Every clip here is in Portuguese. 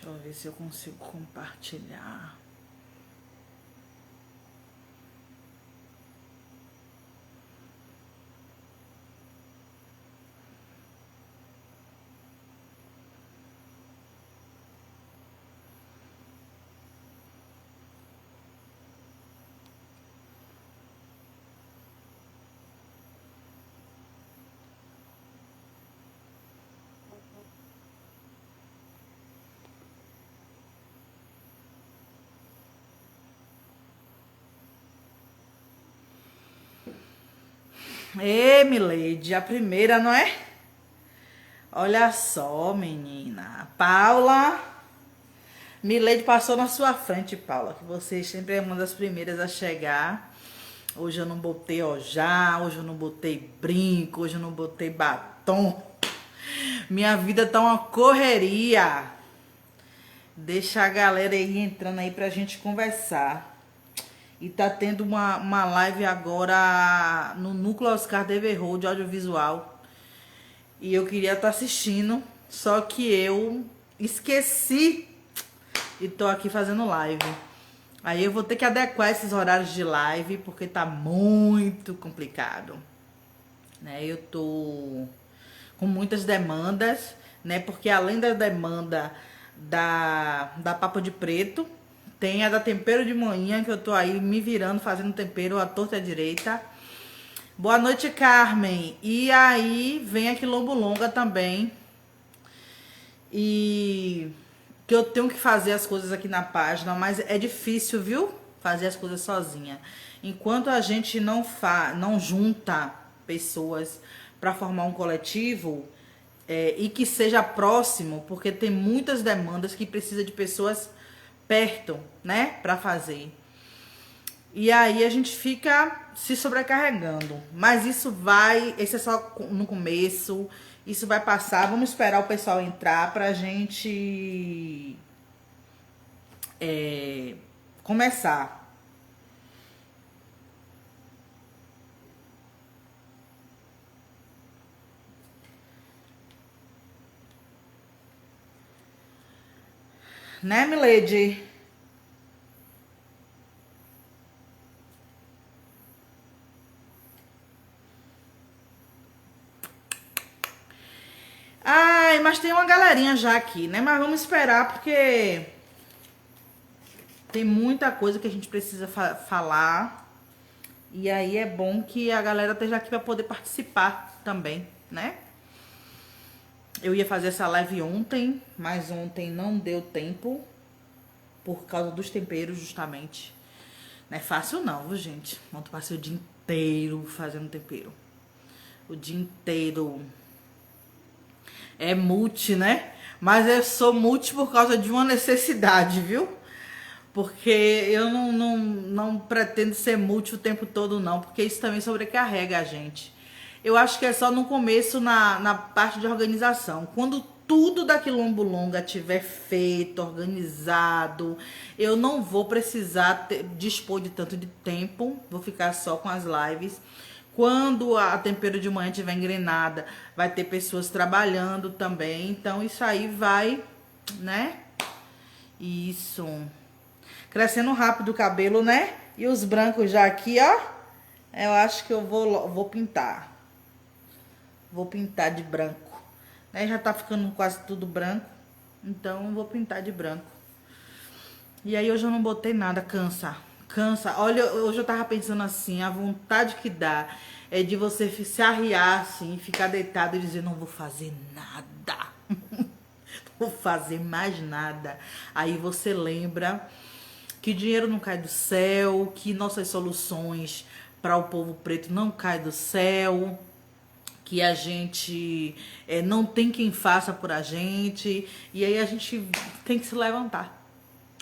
Deixa eu ver se eu consigo compartilhar. Ê, Mileide, a primeira, não é? Olha só, menina. Paula. Mileide passou na sua frente, Paula, que você sempre é uma das primeiras a chegar. Hoje eu não botei ojá, hoje eu não botei brinco, hoje eu não botei batom. Minha vida tá uma correria. Deixa a galera aí entrando aí pra gente conversar. E tá tendo uma live agora no Núcleo Oscar Devereux de audiovisual. E eu queria estar assistindo, só que eu esqueci e tô aqui fazendo live. Aí eu vou ter que adequar esses horários de live, porque tá muito complicado. Né? Eu tô com muitas demandas, né? Porque além da demanda da Papo de Preto, tem a da Tempero de Manhã, que eu tô aí me virando, fazendo tempero à torta e à direita. Boa noite, Carmen. E aí vem a Quilombo Longa também. E que eu tenho que fazer as coisas aqui na página, mas é difícil, viu? Fazer as coisas sozinha. Enquanto a gente não junta pessoas para formar um coletivo, e que seja próximo, porque tem muitas demandas que precisa de pessoas perto, né, para fazer. E aí a gente fica se sobrecarregando. Mas esse é só no começo, isso vai passar. Vamos esperar o pessoal entrar pra gente começar. Né, Milady? Ai, mas tem uma galerinha já aqui, né? Mas vamos esperar, porque tem muita coisa que a gente precisa falar. E aí é bom que a galera esteja aqui para poder participar também, né? Eu ia fazer essa live ontem, mas ontem não deu tempo por causa dos temperos, justamente. Não é fácil não, viu, gente? Ontem eu passei o dia inteiro fazendo tempero. O dia inteiro. É multi, né? Mas eu sou multi por causa de uma necessidade, viu? Porque eu não pretendo ser multi o tempo todo, não. Porque isso também sobrecarrega a gente. Eu acho que é só no começo, na parte de organização. Quando tudo da Quilombo Longa tiver feito, organizado, eu não vou precisar dispor de tanto de tempo. Vou ficar só com as lives. Quando a Tempero de Manhã estiver engrenada, vai ter pessoas trabalhando também. Então isso aí vai, né? Isso. Crescendo rápido o cabelo, né? E os brancos já aqui, ó. Eu acho que eu vou pintar. Vou pintar de branco. Né? Já tá ficando quase tudo branco. Então eu vou pintar de branco. E aí hoje eu não botei nada, cansa. Cansa. Olha, hoje eu tava pensando assim, a vontade que dá é de você se arriar assim, ficar deitado e dizer, não vou fazer nada. Não vou fazer mais nada. Aí você lembra que dinheiro não cai do céu, que nossas soluções para o povo preto não cai do céu, que a gente não tem quem faça por a gente, e aí a gente tem que se levantar.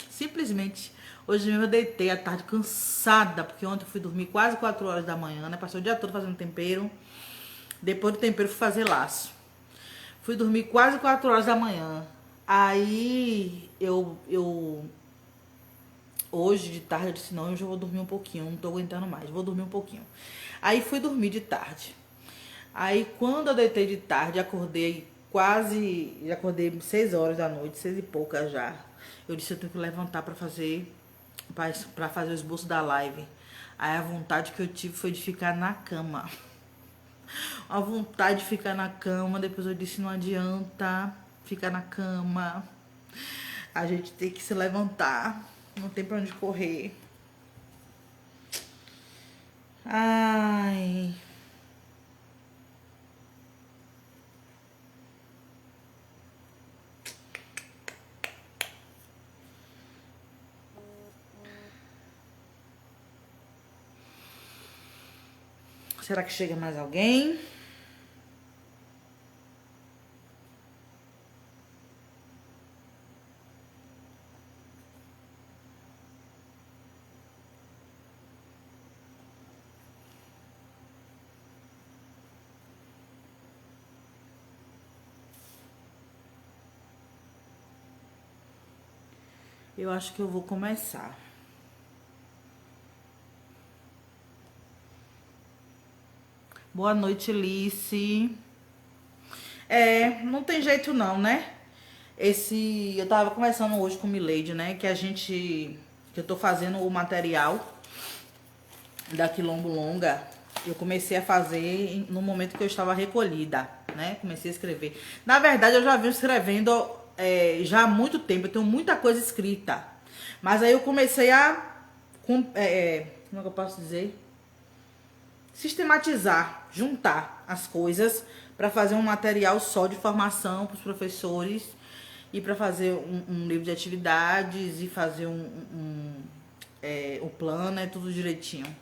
Simplesmente. Hoje mesmo eu deitei à tarde cansada, porque ontem eu fui dormir quase 4 horas da manhã, né? Passei o dia todo fazendo tempero. Depois do tempero fui fazer laço. Fui dormir quase 4 horas da manhã. Aí hoje de tarde eu disse, não, eu já vou dormir um pouquinho, não tô aguentando mais, vou dormir um pouquinho. Aí fui dormir de tarde. Aí quando eu deitei de tarde, acordei quase, já acordei 6 horas da noite, 6 e pouca já. Eu disse, eu tenho que levantar pra fazer o esboço da live. Aí a vontade que eu tive foi de ficar na cama. A vontade de ficar na cama, depois eu disse, não adianta ficar na cama. A gente tem que se levantar, não tem pra onde correr. Ai... Será que chega mais alguém? Eu acho que eu vou começar. Boa noite, Lice. Não tem jeito não, né? Eu tava conversando hoje com o Milady, né? Que eu tô fazendo o material da Quilombo Longa. Eu comecei a fazer no momento que eu estava recolhida, né? Comecei a escrever. Na verdade, eu já venho escrevendo já há muito tempo. Eu tenho muita coisa escrita. Mas aí eu comecei como é que eu posso dizer? Sistematizar, juntar as coisas para fazer um material só de formação para os professores e para fazer um livro de atividades e fazer o plano, tudo direitinho.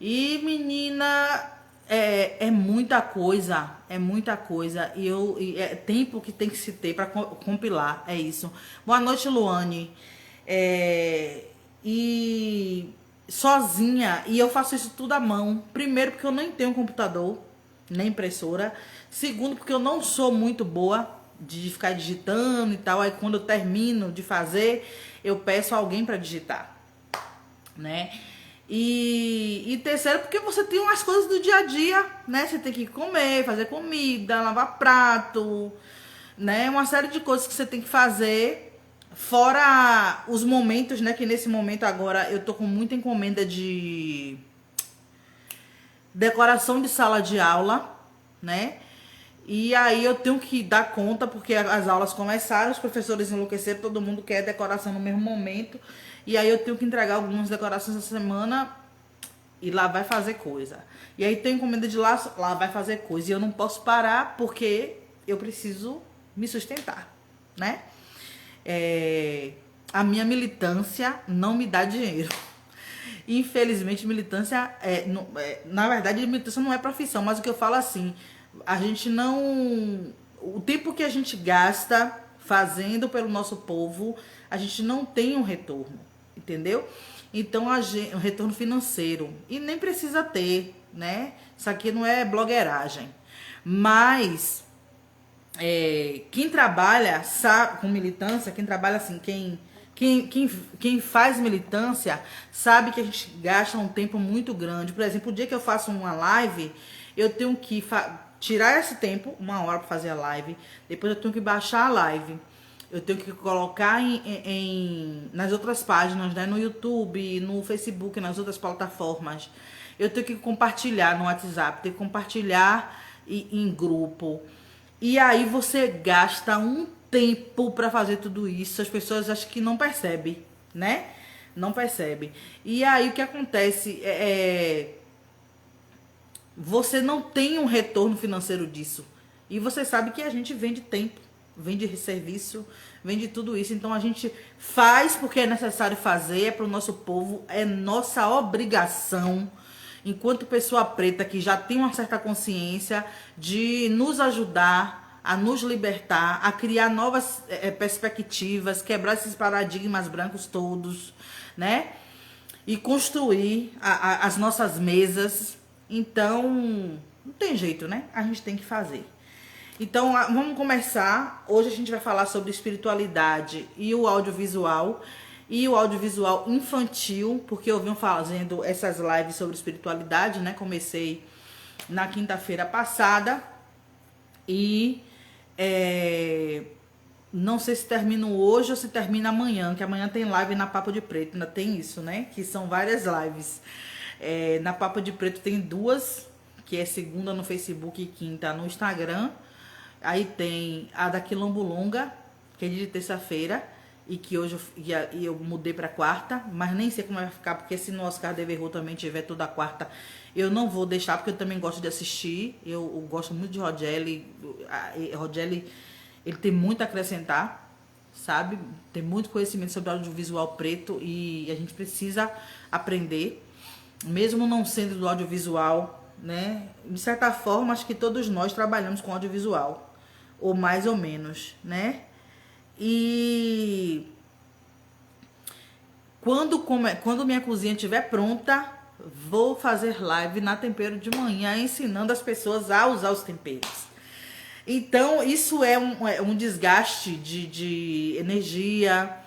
E menina, é muita coisa, e é tempo que tem que se ter para compilar, é isso. Boa noite, Luane. E sozinha, e eu faço isso tudo à mão. Primeiro, porque eu nem tenho computador, nem impressora. Segundo, porque eu não sou muito boa de ficar digitando e tal. Aí quando eu termino de fazer, eu peço alguém para digitar, né? E terceiro, porque você tem umas coisas do dia a dia, né? Você tem que comer, fazer comida, lavar prato, né? Uma série de coisas que você tem que fazer. Fora os momentos, né? Que nesse momento agora eu tô com muita encomenda de decoração de sala de aula, né? E aí eu tenho que dar conta, porque as aulas começaram, os professores enlouqueceram, todo mundo quer decoração no mesmo momento. E aí eu tenho que entregar algumas decorações essa semana e lá vai fazer coisa. E aí tem encomenda de lá vai fazer coisa. E eu não posso parar porque eu preciso me sustentar, né? A minha militância não me dá dinheiro. Infelizmente, militância na verdade, militância não é profissão, mas o que eu falo assim, a gente não... O tempo que a gente gasta fazendo pelo nosso povo, a gente não tem um retorno, entendeu? Então, um retorno financeiro. E nem precisa ter, né? Isso aqui não é blogueiragem. Mas... quem trabalha sabe, com militância, quem trabalha assim, quem faz militância sabe que a gente gasta um tempo muito grande. Por exemplo, o dia que eu faço uma live, eu tenho que tirar esse tempo, 1 hora para fazer a live, depois eu tenho que baixar a live, eu tenho que colocar nas outras páginas, né, no YouTube, no Facebook, nas outras plataformas. Eu tenho que compartilhar no WhatsApp, tenho que compartilhar em grupo. E aí você gasta um tempo para fazer tudo isso. As pessoas acho que não percebem, né? Não percebem. E aí o que acontece você não tem um retorno financeiro disso. E você sabe que a gente vende tempo, vende serviço, vende tudo isso. Então a gente faz porque é necessário fazer, é para o nosso povo, é nossa obrigação, enquanto pessoa preta que já tem uma certa consciência, de nos ajudar a nos libertar, a criar novas perspectivas, quebrar esses paradigmas brancos todos, né? E construir as nossas mesas. Então, não tem jeito, né? A gente tem que fazer. Então, vamos começar. Hoje a gente vai falar sobre espiritualidade e o audiovisual. E o audiovisual infantil, porque eu venho fazendo essas lives sobre espiritualidade, né? Comecei na quinta-feira passada. E Não sei se termino hoje ou se termina amanhã, que amanhã tem live na Papo de Preto, ainda tem isso, né? Que são várias lives. Na Papo de Preto tem duas, que é segunda no Facebook e quinta no Instagram. Aí tem a da Quilombulonga, que é de terça-feira, e que hoje eu mudei para quarta, mas nem sei como vai ficar, porque se no Oscar de Verrou também tiver toda quarta, eu não vou deixar, porque eu também gosto de assistir. Eu gosto muito de Rogelli. Rogelli, ele tem muito a acrescentar, sabe? Tem muito conhecimento sobre audiovisual preto e a gente precisa aprender, mesmo não sendo do audiovisual, né? De certa forma, acho que todos nós trabalhamos com audiovisual, ou mais ou menos, né? E quando minha cozinha estiver pronta, vou fazer live na Tempero de Manhã, ensinando as pessoas a usar os temperos. Então, isso é um desgaste de energia,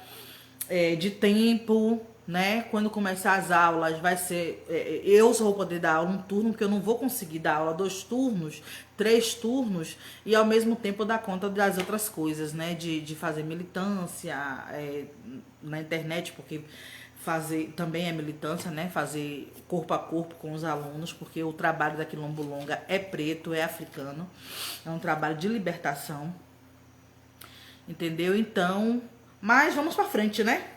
de tempo, né? Quando começar as aulas, vai ser... eu só vou poder dar aula um turno, porque eu não vou conseguir dar aula 2 turnos, 3 turnos, e ao mesmo tempo dar conta das outras coisas, né? De fazer militância na internet, porque fazer também é militância, né? Fazer corpo a corpo com os alunos, porque o trabalho da Quilombulonga é preto, é africano, é um trabalho de libertação, entendeu? Então, mas vamos pra frente, né?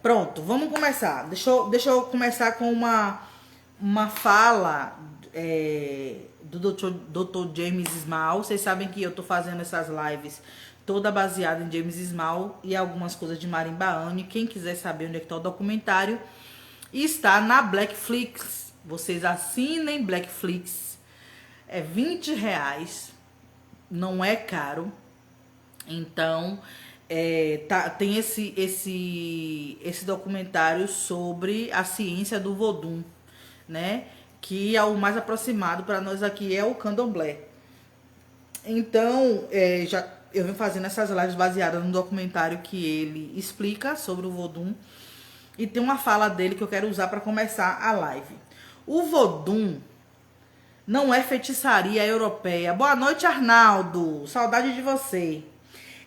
Pronto, vamos começar. Deixa eu começar com uma fala do Dr. James Small. Vocês sabem que eu tô fazendo essas lives toda baseada em James Small e algumas coisas de Marimba Anne. Quem quiser saber onde é que tá o documentário, está na Blackflix. Vocês assinem Blackflix. É R$20. Não é caro. Então... tem esse documentário sobre a ciência do Vodun, né? Que é o mais aproximado para nós aqui, é o Candomblé. Então, eu venho fazendo essas lives baseadas no documentário que ele explica sobre o Vodun. E tem uma fala dele que eu quero usar para começar a live. O Vodun não é feitiçaria europeia. Boa noite, Arnaldo. Saudade de você.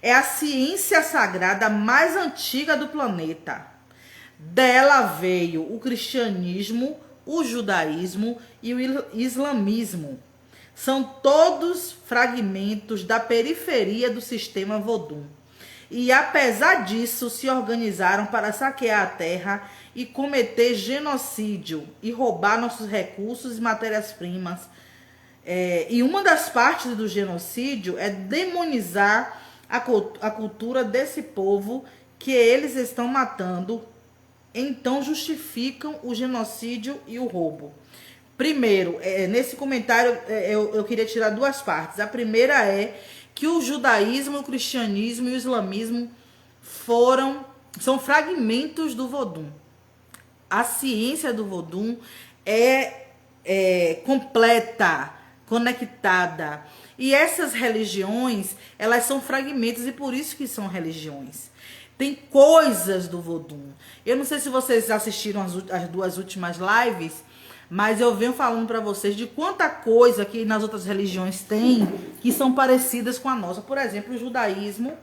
É a ciência sagrada mais antiga do planeta. Dela veio o cristianismo, o judaísmo e o islamismo. São todos fragmentos da periferia do sistema Vodun. E apesar disso, se organizaram para saquear a terra e cometer genocídio e roubar nossos recursos e matérias-primas. E uma das partes do genocídio é demonizar a cultura desse povo que eles estão matando, então justificam o genocídio e o roubo. Primeiro, nesse comentário eu queria tirar 2 partes. A primeira é que o judaísmo, o cristianismo e o islamismo são fragmentos do Vodun. A ciência do Vodun é completa, conectada. E essas religiões, elas são fragmentos e por isso que são religiões. Tem coisas do Vodun. Eu não sei se vocês assistiram as 2 últimas lives, mas eu venho falando para vocês de quanta coisa que nas outras religiões tem que são parecidas com a nossa. Por exemplo, o judaísmo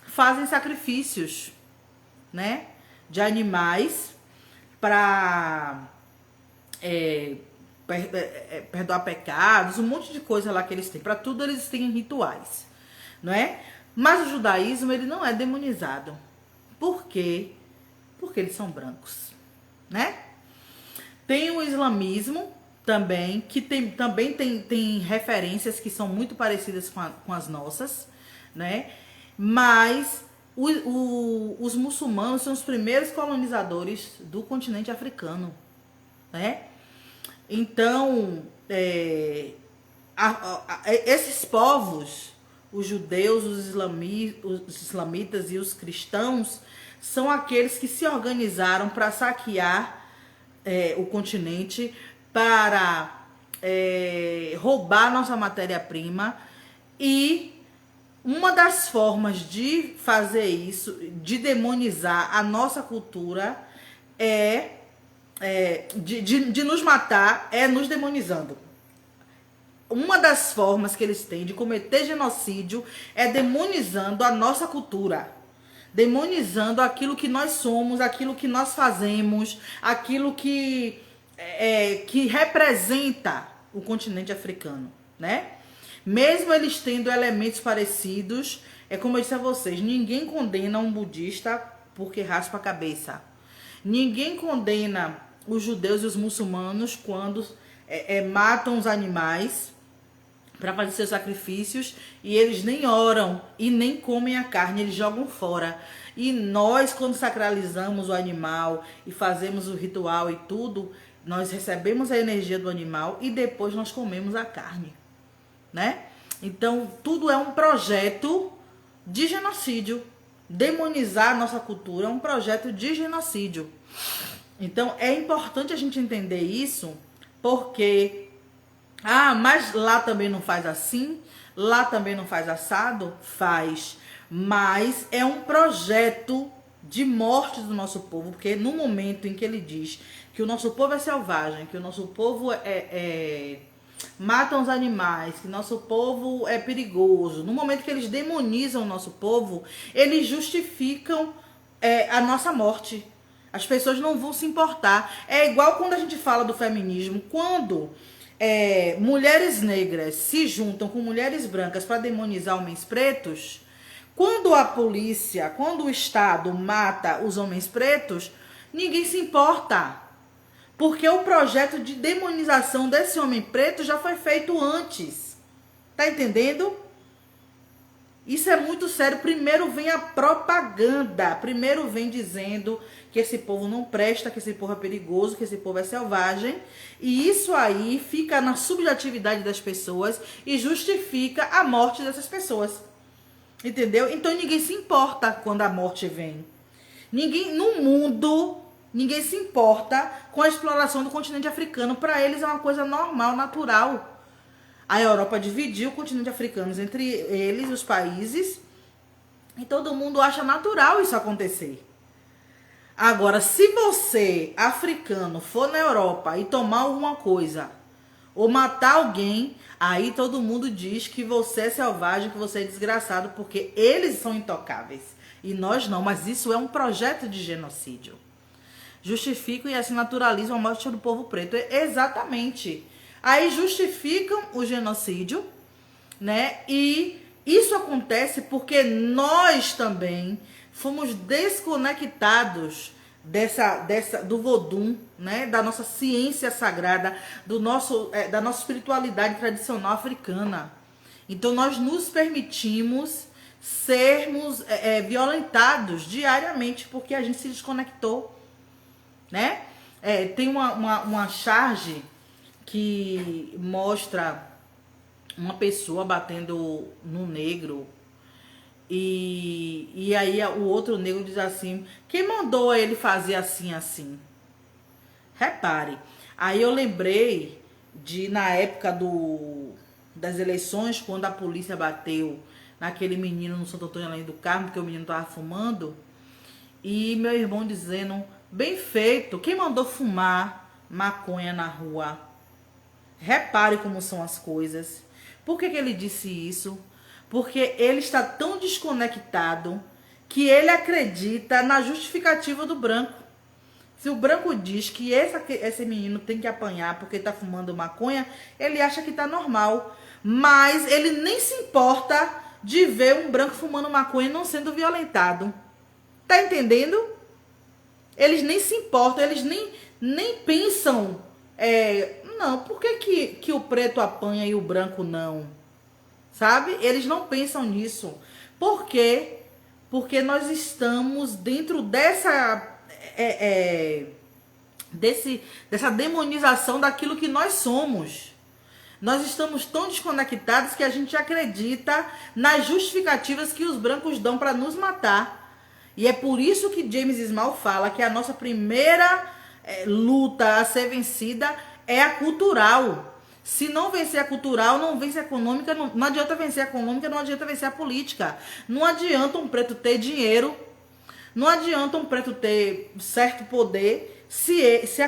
fazem sacrifícios, né, de animais para... perdoar pecados, um monte de coisa lá que eles têm. Para tudo eles têm rituais, não é? Mas o judaísmo, ele não é demonizado. Por quê? Porque eles são brancos, né? Tem o islamismo também, que também tem referências que são muito parecidas com as nossas, né? Mas os muçulmanos são os primeiros colonizadores do continente africano, né? Então, esses povos, os judeus, os islamitas e os cristãos, são aqueles que se organizaram para saquear o continente, para roubar nossa matéria-prima. E uma das formas de fazer isso, de demonizar a nossa cultura, de nos matar, é nos demonizando. uma das formas que eles têm de cometer genocídio é demonizando a nossa cultura, demonizando aquilo que nós somos, aquilo que nós fazemos, aquilo que representa o continente africano, né? Mesmo eles tendo elementos parecidos, é como eu disse a vocês, ninguém condena um budista porque raspa a cabeça. Ninguém condena os judeus e os muçulmanos quando matam os animais para fazer seus sacrifícios e eles nem oram e nem comem a carne, eles jogam fora. E nós, quando sacralizamos o animal e fazemos o ritual e tudo, nós recebemos a energia do animal e depois nós comemos a carne, né? Então, tudo é um projeto de genocídio. Demonizar a nossa cultura é um projeto de genocídio. Então, é importante a gente entender isso, porque mas lá também não faz assim, lá também não faz assado? Faz. Mas é um projeto de morte do nosso povo, porque no momento em que ele diz que o nosso povo é selvagem, que o nosso povo matam os animais, que nosso povo é perigoso, no momento que eles demonizam o nosso povo, eles justificam a nossa morte. As pessoas não vão se importar. É igual quando a gente fala do feminismo, quando mulheres negras se juntam com mulheres brancas para demonizar homens pretos, quando a polícia, quando o Estado mata os homens pretos, ninguém se importa. Porque o projeto de demonização desse homem preto já foi feito antes. Tá entendendo? Isso é muito sério. Primeiro vem a propaganda. Primeiro vem dizendo que esse povo não presta, que esse povo é perigoso, que esse povo é selvagem. E isso aí fica na subjetividade das pessoas e justifica a morte dessas pessoas. Entendeu? Então ninguém se importa quando a morte vem. Ninguém no mundo, ninguém se importa com a exploração do continente africano. Para eles é uma coisa normal, natural. A Europa dividiu o continente africano entre eles, os países, e todo mundo acha natural isso acontecer. Agora, se você, africano, for na Europa e tomar alguma coisa, ou matar alguém, aí todo mundo diz que você é selvagem, que você é desgraçado, porque eles são intocáveis. E nós não, mas isso é um projeto de genocídio. Justificam e assim naturalizam a morte do povo preto. Exatamente. Aí justificam o genocídio, né? E isso acontece porque nós também fomos desconectados do Vodum, né? Da nossa ciência sagrada, da nossa espiritualidade tradicional africana. Então nós nos permitimos sermos violentados diariamente porque a gente se desconectou, né? Tem uma charge que mostra uma pessoa batendo no negro e aí o outro negro diz assim: quem mandou ele fazer assim, assim? Repare. Aí eu lembrei de, na época das eleições, quando a polícia bateu naquele menino no Santo Antônio Além do Carmo, porque o menino tava fumando, e meu irmão dizendo: bem feito, quem mandou fumar maconha na rua? Repare como são as coisas. Por que ele disse isso? Porque ele está tão desconectado que ele acredita na justificativa do branco. Se o branco diz que esse menino tem que apanhar porque está fumando maconha, ele acha que está normal. Mas ele nem se importa de ver um branco fumando maconha e não sendo violentado. Tá entendendo? Eles nem se importam, eles nem pensam... Não, por que o preto apanha e o branco não? Sabe? Eles não pensam nisso. Por quê? Porque nós estamos dentro dessa demonização daquilo que nós somos. Nós estamos tão desconectados que a gente acredita nas justificativas que os brancos dão para nos matar. E é por isso que James Small fala que a nossa primeira luta a ser vencida é a cultural. Se não vencer a cultural, não vence a econômica, não adianta vencer a econômica, não adianta vencer a política. Não adianta um preto ter dinheiro, não adianta um preto ter certo poder, se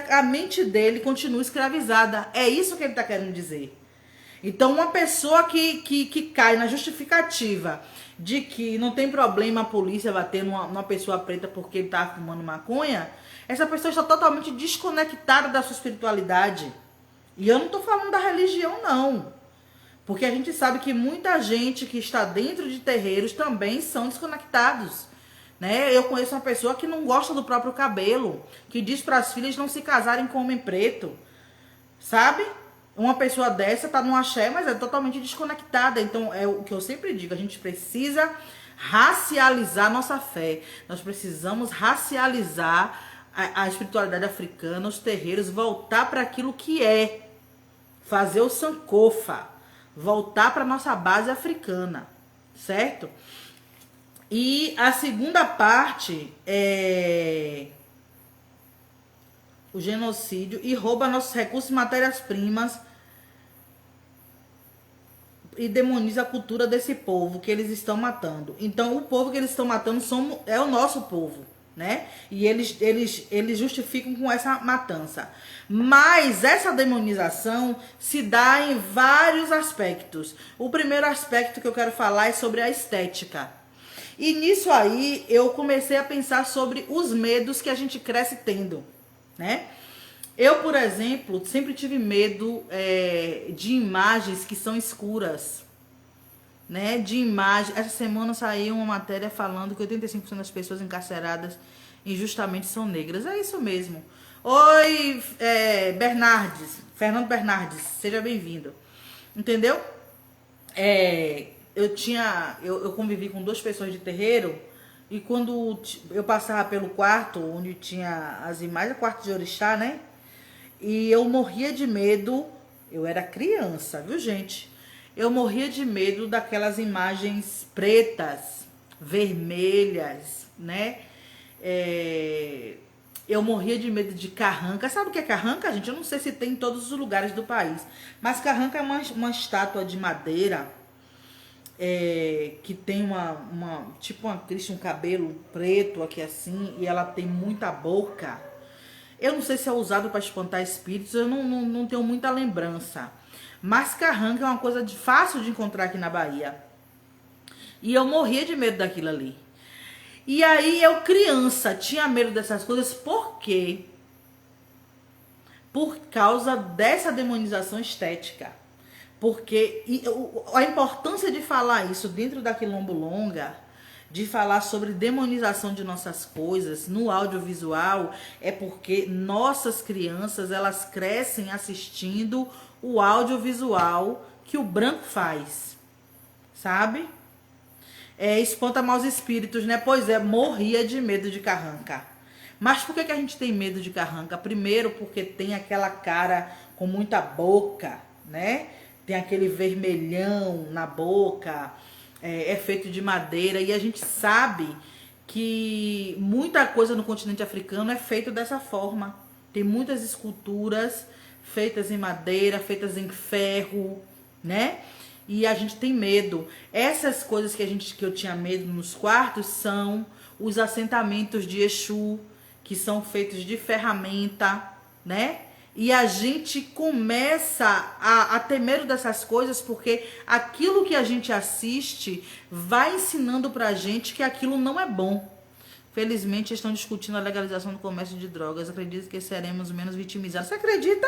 a mente dele continua escravizada. É isso que ele está querendo dizer. Então, uma pessoa que cai na justificativa de que não tem problema a polícia bater numa pessoa preta porque ele tá fumando maconha, essa pessoa está totalmente desconectada da sua espiritualidade. E eu não tô falando da religião, não. Porque a gente sabe que muita gente que está dentro de terreiros também são desconectados. Né? Eu conheço uma pessoa que não gosta do próprio cabelo, que diz para as filhas não se casarem com homem preto. Sabe? Uma pessoa dessa tá no axé, mas é totalmente desconectada. Então, é o que eu sempre digo, a gente precisa racializar nossa fé. Nós precisamos racializar a espiritualidade africana, os terreiros, voltar para aquilo que é. Fazer o sankofa, voltar para nossa base africana, certo? E a segunda parte é o genocídio e rouba nossos recursos e matérias-primas e demoniza a cultura desse povo que eles estão matando. Então, o povo que eles estão matando é o nosso povo, né? E eles justificam com essa matança. Mas essa demonização se dá em vários aspectos. O primeiro aspecto que eu quero falar é sobre a estética. E nisso aí, eu comecei a pensar sobre os medos que a gente cresce tendo, né? Eu, por exemplo, sempre tive medo de imagens que são escuras, né? De imagens. Essa semana saiu uma matéria falando que 85% das pessoas encarceradas injustamente são negras. É isso mesmo. Oi, Fernando Bernardes, seja bem-vindo. Entendeu? Eu convivi com 2 pessoas de terreiro. E quando eu passava pelo quarto, onde tinha as imagens, quarto de orixá, né? E eu morria de medo, eu era criança, viu, gente? Eu morria de medo daquelas imagens pretas, vermelhas, né? Eu morria de medo de carranca. Sabe o que é carranca, gente? Eu não sei se tem em todos os lugares do país. Mas carranca é uma estátua de madeira que tem tipo uma Cristo, um cabelo preto aqui assim, e ela tem muita boca. Eu não sei se é usado para espantar espíritos, eu não tenho muita lembrança. Mas carranca é uma coisa fácil de encontrar aqui na Bahia. E eu morria de medo daquilo ali. E aí eu, criança, tinha medo dessas coisas, por quê? Por causa dessa demonização estética. Porque a importância de falar isso dentro da Quilombulonga, de falar sobre demonização de nossas coisas no audiovisual, é porque nossas crianças, elas crescem assistindo o audiovisual que o branco faz, sabe? Espanta maus espíritos, né? Pois é, morria de medo de carranca. Mas por que a gente tem medo de carranca? Primeiro, porque tem aquela cara com muita boca, né? Tem aquele vermelhão na boca, é feito de madeira. E a gente sabe que muita coisa no continente africano é feito dessa forma. Tem muitas esculturas feitas em madeira, feitas em ferro, né? E a gente tem medo. Essas coisas que eu tinha medo nos quartos são os assentamentos de Exu, que são feitos de ferramenta, né? E a gente começa a ter medo dessas coisas porque aquilo que a gente assiste vai ensinando pra gente que aquilo não é bom. Felizmente estão discutindo a legalização do comércio de drogas. Acredito que seremos menos vitimizados. Você acredita?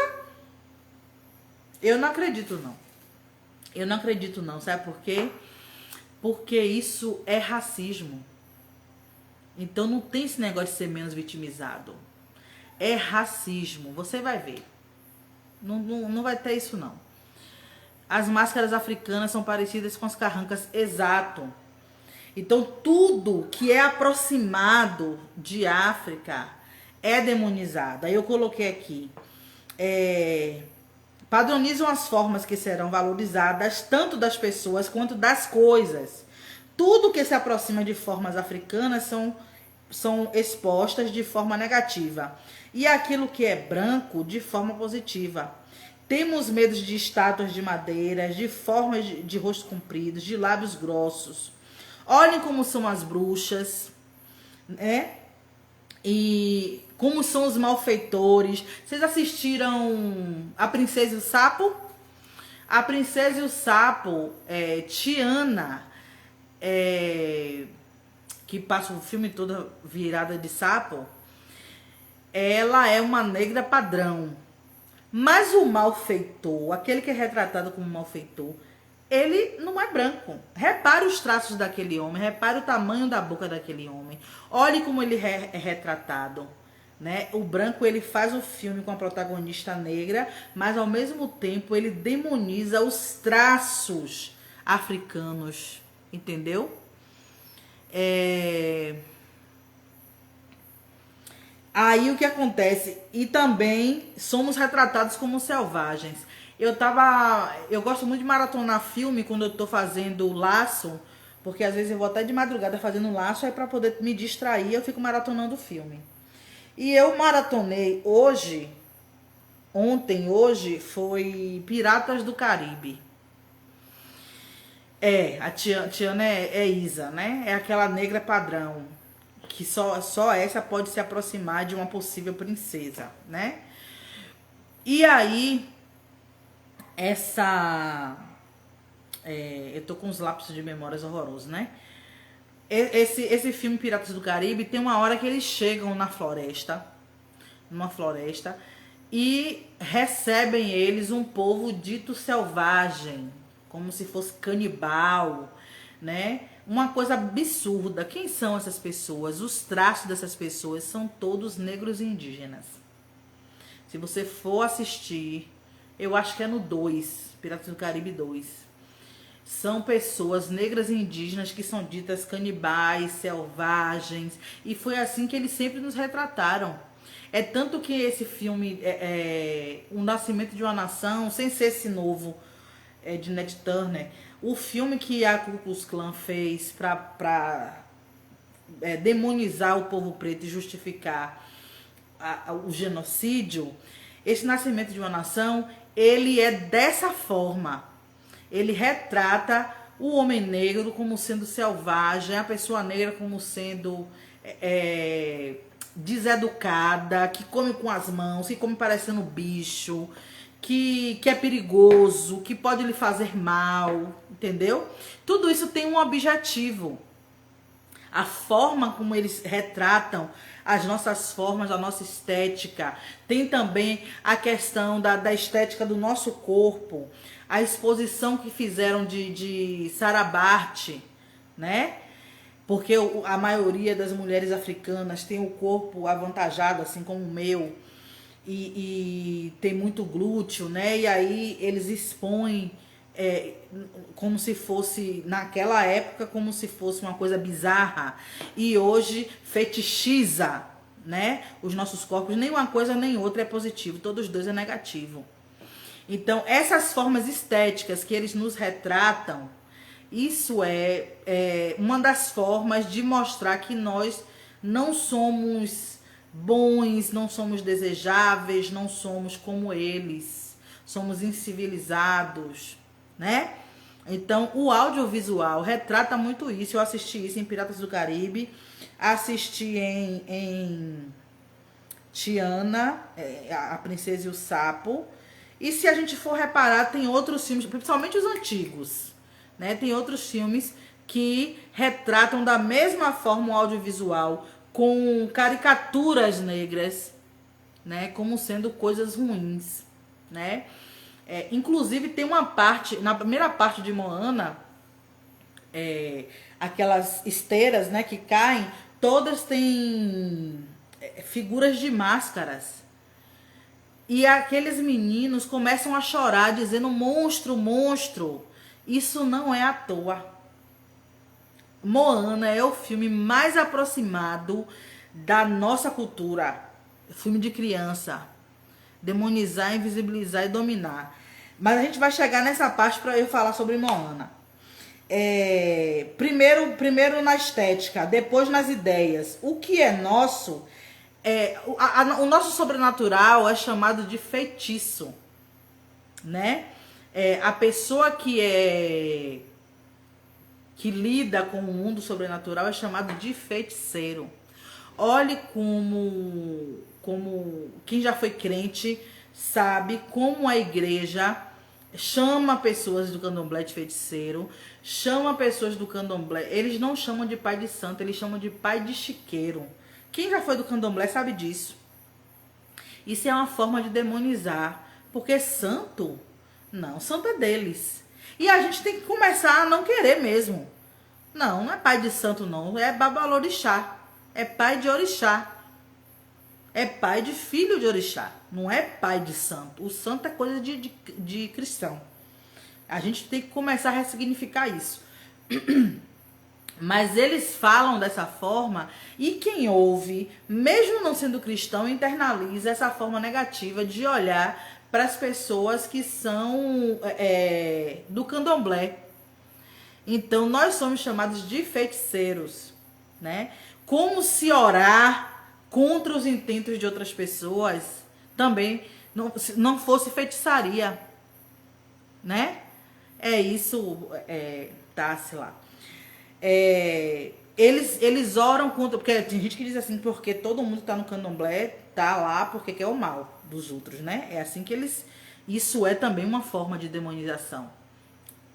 Eu não acredito, não. Eu não acredito, não. Sabe por quê? Porque isso é racismo. Então não tem esse negócio de ser menos vitimizado. É racismo. Você vai ver. Não vai ter isso, não. As máscaras africanas são parecidas com as carrancas. Exato. Então tudo que é aproximado de África é demonizado. Aí eu coloquei aqui. Padronizam as formas que serão valorizadas tanto das pessoas quanto das coisas. Tudo que se aproxima de formas africanas são expostas de forma negativa. E aquilo que é branco, de forma positiva. Temos medo de estátuas de madeira, de formas de rosto compridos, de lábios grossos. Olhem como são as bruxas, né? E como são os malfeitores. Vocês assistiram A Princesa e o Sapo? A Princesa e o Sapo, Tiana, que passa o filme todo virada de sapo, ela é uma negra padrão. Mas o malfeitor, aquele que é retratado como malfeitor, ele não é branco. Repare os traços daquele homem, repare o tamanho da boca daquele homem. Olhe como ele é retratado. Né? O branco, ele faz o filme com a protagonista negra, mas ao mesmo tempo ele demoniza os traços africanos, entendeu? Aí o que acontece? E também somos retratados como selvagens. Eu gosto muito de maratonar filme quando eu tô fazendo laço, porque às vezes eu vou até de madrugada fazendo laço, aí pra poder me distrair eu fico maratonando o filme. E eu maratonei hoje foi Piratas do Caribe. A Tiana é Isa, né? É aquela negra padrão, que só essa pode se aproximar de uma possível princesa, né? E aí, eu tô com uns lapsos de memórias horrorosos, né? Esse filme Piratas do Caribe tem uma hora que eles chegam numa floresta, e recebem eles um povo dito selvagem, como se fosse canibal, né? Uma coisa absurda. Quem são essas pessoas? Os traços dessas pessoas são todos negros e indígenas. Se você for assistir, eu acho que é no 2, Piratas do Caribe 2. São pessoas negras e indígenas que são ditas canibais, selvagens. E foi assim que eles sempre nos retrataram. É tanto que esse filme, O Nascimento de uma Nação, sem ser esse novo de Nat Turner, o filme que a Ku Klux Klan fez para demonizar o povo preto e justificar o genocídio, esse Nascimento de uma Nação, ele é dessa forma. Ele retrata o homem negro como sendo selvagem, a pessoa negra como sendo deseducada, que come com as mãos, que come parecendo bicho, que é perigoso, que pode lhe fazer mal, entendeu? Tudo isso tem um objetivo. A forma como eles retratam as nossas formas, a nossa estética. Tem também a questão da estética do nosso corpo. A exposição que fizeram de Sarah Bart, né? Porque a maioria das mulheres africanas tem o corpo avantajado, assim como o meu, e tem muito glúteo, né? E aí eles expõem como se fosse, naquela época, como se fosse uma coisa bizarra. E hoje fetichiza, né? Os nossos corpos. Nem uma coisa nem outra é positivo, todos os dois é negativo. Então, essas formas estéticas que eles nos retratam, isso é uma das formas de mostrar que nós não somos bons, não somos desejáveis, não somos como eles, somos incivilizados, né? Então, o audiovisual retrata muito isso. Eu assisti isso em Piratas do Caribe, assisti em Tiana, A Princesa e o Sapo. E se a gente for reparar, tem outros filmes, principalmente os antigos, né? Tem outros filmes que retratam da mesma forma o audiovisual, com caricaturas negras, né? Como sendo coisas ruins, né? Inclusive tem uma parte, na primeira parte de Moana, aquelas esteiras, né, que caem, todas têm figuras de máscaras. E aqueles meninos começam a chorar, dizendo monstro, monstro. Isso não é à toa. Moana é o filme mais aproximado da nossa cultura. Filme de criança. Demonizar, invisibilizar e dominar. Mas a gente vai chegar nessa parte para eu falar sobre Moana. Primeiro na estética, depois nas ideias. O que é nosso... o nosso sobrenatural é chamado de feitiço, né? A pessoa que lida com o mundo sobrenatural é chamado de feiticeiro. Olhe como quem já foi crente sabe como a igreja chama pessoas do candomblé de feiticeiro, chama pessoas do candomblé. Eles não chamam de pai de santo, eles chamam de pai de chiqueiro. Quem já foi do candomblé sabe disso. Isso é uma forma de demonizar, porque santo, não, santo é deles. E a gente tem que começar a não querer mesmo. Não, não é pai de santo não, é babalorixá, é pai de orixá. É pai de filho de orixá, não é pai de santo. O santo é coisa de cristão. A gente tem que começar a ressignificar isso. Mas eles falam dessa forma e quem ouve, mesmo não sendo cristão, internaliza essa forma negativa de olhar para as pessoas que são do candomblé. Então nós somos chamados de feiticeiros, né? Como se orar contra os intentos de outras pessoas também não fosse feitiçaria, né? É isso, tá-se lá. Eles oram contra, porque tem gente que diz assim, porque todo mundo tá no candomblé, tá lá porque quer o mal dos outros, né? É assim que eles, isso é também uma forma de demonização.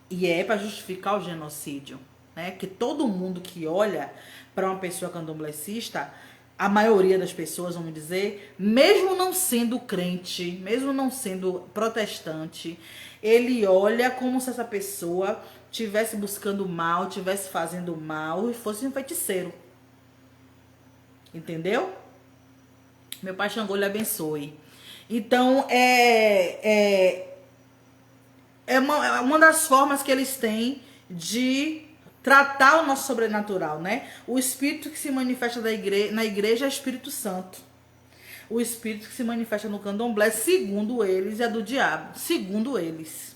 E é para justificar o genocídio, né? Que todo mundo que olha para uma pessoa candomblessista, a maioria das pessoas, vamos dizer, mesmo não sendo crente, mesmo não sendo protestante, ele olha como se essa pessoa estivesse buscando mal, estivesse fazendo mal e fosse um feiticeiro. Entendeu? Meu pai Xangô lhe abençoe. Então, é uma das formas que eles têm de tratar o nosso sobrenatural, né? O espírito que se manifesta na igreja é o Espírito Santo. O espírito que se manifesta no candomblé, segundo eles, é do diabo. Segundo eles.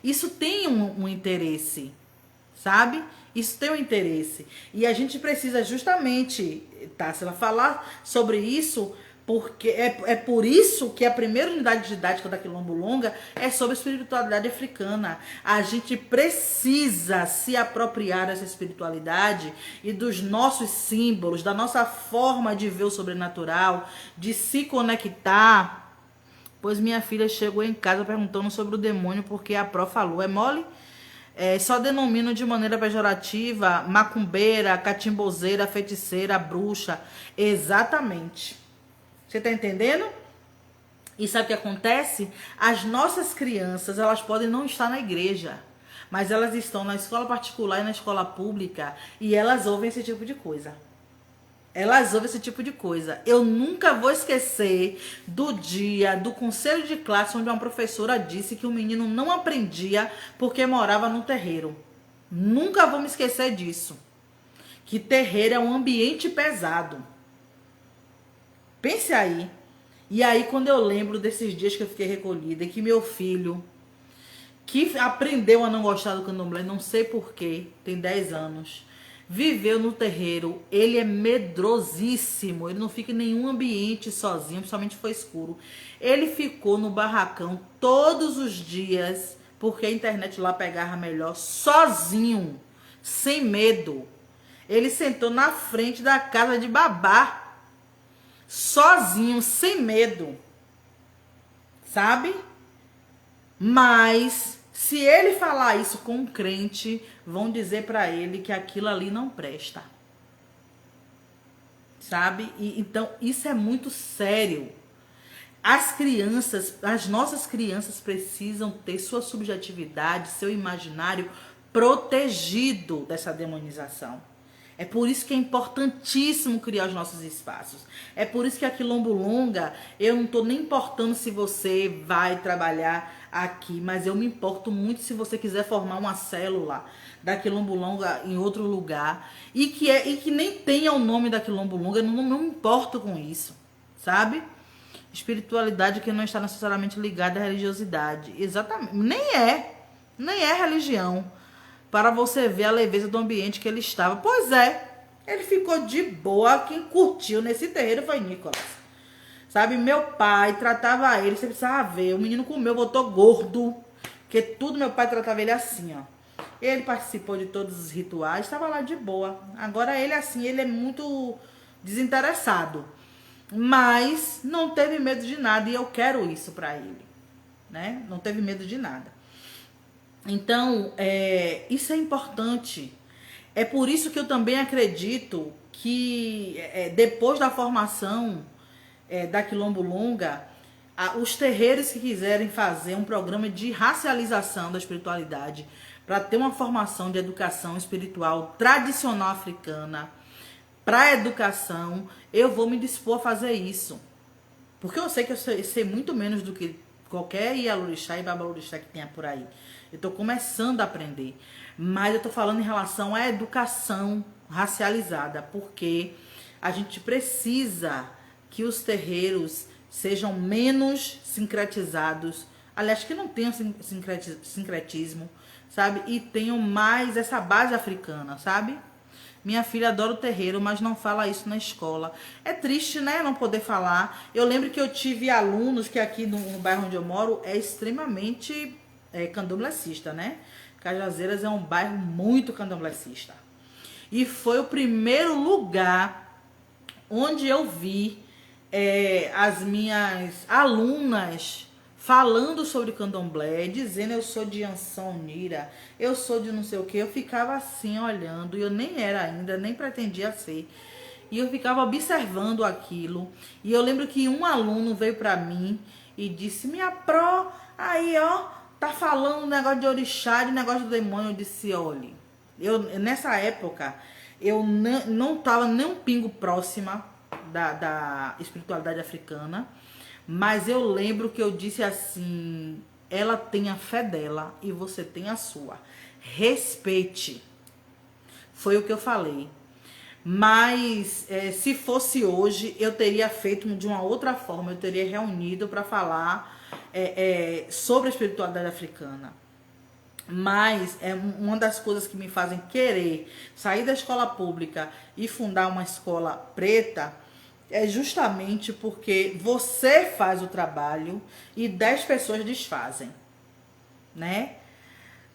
Isso tem um interesse, sabe? Isso tem um interesse. E a gente precisa justamente, Tássila, falar sobre isso, porque é por isso que a primeira unidade didática da Quilombulonga é sobre a espiritualidade africana. A gente precisa se apropriar dessa espiritualidade e dos nossos símbolos, da nossa forma de ver o sobrenatural, de se conectar. Pois minha filha chegou em casa perguntando sobre o demônio porque a pró falou. É mole? Só denomino de maneira pejorativa macumbeira, catimbozeira, feiticeira, bruxa. Exatamente. Você tá entendendo? E sabe o que acontece? As nossas crianças, elas podem não estar na igreja, mas elas estão na escola particular e na escola pública e elas ouvem esse tipo de coisa. Elas ouvem esse tipo de coisa. Eu nunca vou esquecer do dia do conselho de classe onde uma professora disse que o menino não aprendia porque morava no terreiro. Nunca vou me esquecer disso. Que terreiro é um ambiente pesado. Pense aí. E aí, quando eu lembro desses dias que eu fiquei recolhida e que meu filho, que aprendeu a não gostar do candomblé, não sei porquê, tem 10 anos, viveu no terreiro, ele é medrosíssimo, ele não fica em nenhum ambiente sozinho, principalmente se for escuro. Ele ficou no barracão todos os dias, porque a internet lá pegava melhor, sozinho, sem medo. Ele sentou na frente da casa de babá, sozinho, sem medo, sabe? Mas se ele falar isso com um crente, vão dizer para ele que aquilo ali não presta, sabe? Então isso é muito sério. As crianças, as nossas crianças precisam ter sua subjetividade, seu imaginário protegido dessa demonização. É por isso que é importantíssimo criar os nossos espaços. É por isso que a Quilombulonga, eu não estou nem importando se você vai trabalhar aqui, mas eu me importo muito se você quiser formar uma célula da Quilombulonga em outro lugar e que nem tenha o nome da Quilombulonga, eu não me importo com isso, sabe? Espiritualidade que não está necessariamente ligada à religiosidade. Exatamente. Nem é religião. Para você ver a leveza do ambiente que ele estava. Pois é, ele ficou de boa. Quem curtiu nesse terreiro foi Nicolas. Sabe, meu pai tratava ele, você precisava ver, o menino comeu, voltou gordo, porque tudo meu pai tratava ele assim, ó. Ele participou de todos os rituais, estava lá de boa. Agora ele assim, ele é muito desinteressado, mas não teve medo de nada e eu quero isso pra ele. né? Não teve medo de nada. Então, isso é importante. É por isso que eu também acredito que depois da formação da Quilombulunga, os terreiros que quiserem fazer um programa de racialização da espiritualidade para ter uma formação de educação espiritual tradicional africana para educação, eu vou me dispor a fazer isso. Porque eu sei que eu sei muito menos do que qualquer Ialorixá e Babalorixá que tenha por aí. Eu estou começando a aprender. Mas eu estou falando em relação à educação racializada, porque a gente precisa que os terreiros sejam menos sincretizados, aliás, que não tenham sincretismo, sabe? E tenham mais essa base africana, sabe? Minha filha adora o terreiro, mas não fala isso na escola. É triste, né, não poder falar. Eu lembro que eu tive alunos que aqui no bairro onde eu moro é extremamente candomblessista, né? Cajazeiras é um bairro muito candomblessista. E foi o primeiro lugar onde eu vi as minhas alunas falando sobre candomblé, dizendo eu sou de Anção Nira, eu sou de não sei o que. Eu ficava assim olhando, e eu nem era ainda, nem pretendia ser. E eu ficava observando aquilo. E eu lembro que um aluno veio pra mim e disse, minha pró, aí ó, tá falando negócio de orixá, de negócio do demônio. Eu disse, olhe, nessa época, eu não tava nem um pingo próxima da espiritualidade africana. Mas eu lembro que eu disse assim, ela tem a fé dela e você tem a sua. Respeite. Foi o que eu falei. Mas se fosse hoje, eu teria feito de uma outra forma. Eu teria reunido para falar sobre a espiritualidade africana. Mas uma das coisas que me fazem querer sair da escola pública e fundar uma escola preta é justamente porque você faz o trabalho e 10 pessoas desfazem, né?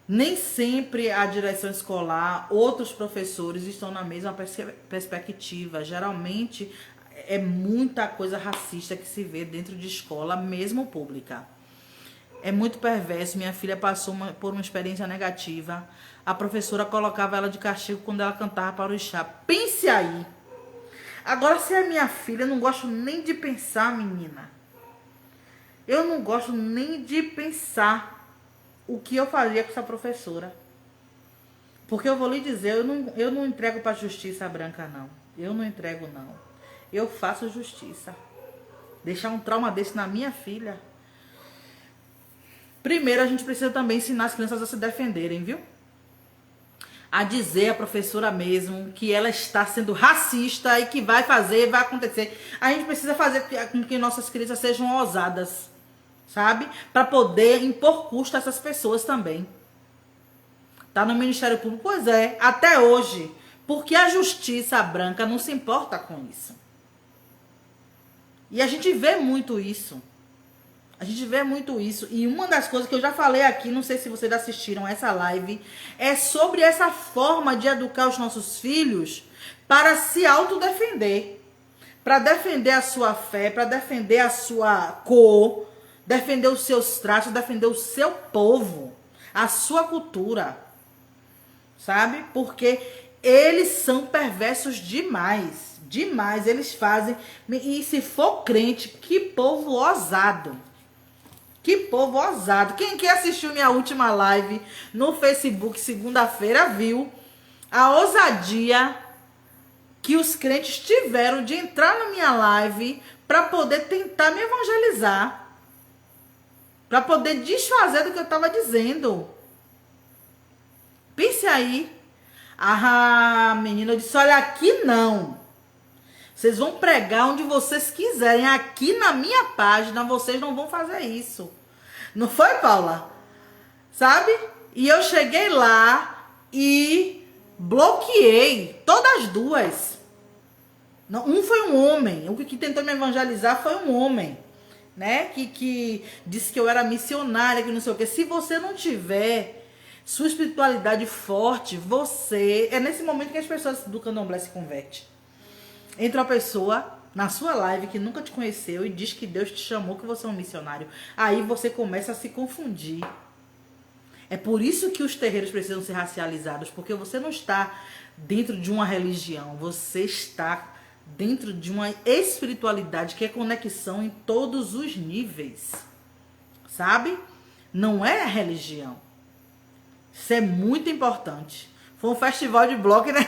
Nem sempre a direção escolar, outros professores estão na mesma perspectiva. Geralmente é muita coisa racista que se vê dentro de escola, mesmo pública. É muito perverso. Minha filha passou por uma experiência negativa. A professora colocava ela de castigo quando ela cantava para o orixá. Pense aí. Agora, se é minha filha, eu não gosto nem de pensar, menina. Eu não gosto nem de pensar o que eu faria com essa professora. Porque eu vou lhe dizer, eu não entrego para a justiça branca, não. Eu não entrego, não. Eu faço justiça. Deixar um trauma desse na minha filha. Primeiro, a gente precisa também ensinar as crianças a se defenderem, viu? A dizer a professora mesmo que ela está sendo racista e que vai acontecer. A gente precisa fazer com que nossas crianças sejam ousadas, sabe? Para poder impor custo a essas pessoas também. Tá no Ministério Público? Pois é, até hoje. Porque a justiça branca não se importa com isso. E a gente vê muito isso. A gente vê muito isso. E uma das coisas que eu já falei aqui, não sei se vocês assistiram essa live, é sobre essa forma de educar os nossos filhos para se autodefender. Para defender a sua fé, para defender a sua cor, defender os seus traços, defender o seu povo, a sua cultura. Sabe? Porque eles são perversos demais. Demais. Eles fazem. E se for crente, que povo ousado. Que povo ousado. Quem assistiu minha última live no Facebook segunda-feira viu a ousadia que os crentes tiveram de entrar na minha live para poder tentar me evangelizar. Para poder desfazer do que eu estava dizendo. Pense aí. Ah, menina, eu disse, olha, aqui não. Vocês vão pregar onde vocês quiserem. Aqui na minha página, vocês não vão fazer isso. Não foi, Paula? Sabe? E eu cheguei lá e bloqueei todas as duas. Um foi um homem. O que tentou me evangelizar foi um homem. Né? Que disse que eu era missionária, que não sei o quê. Se você não tiver sua espiritualidade forte, você... É nesse momento que as pessoas do candomblé se convertem. Entra uma pessoa, na sua live que nunca te conheceu e diz que Deus te chamou, que você é um missionário. Aí você começa a se confundir. É por isso que os terreiros precisam ser racializados, porque você não está dentro de uma religião, você está dentro de uma espiritualidade que é conexão em todos os níveis, sabe? Não é religião. Isso é muito importante. Foi um festival de bloco, né?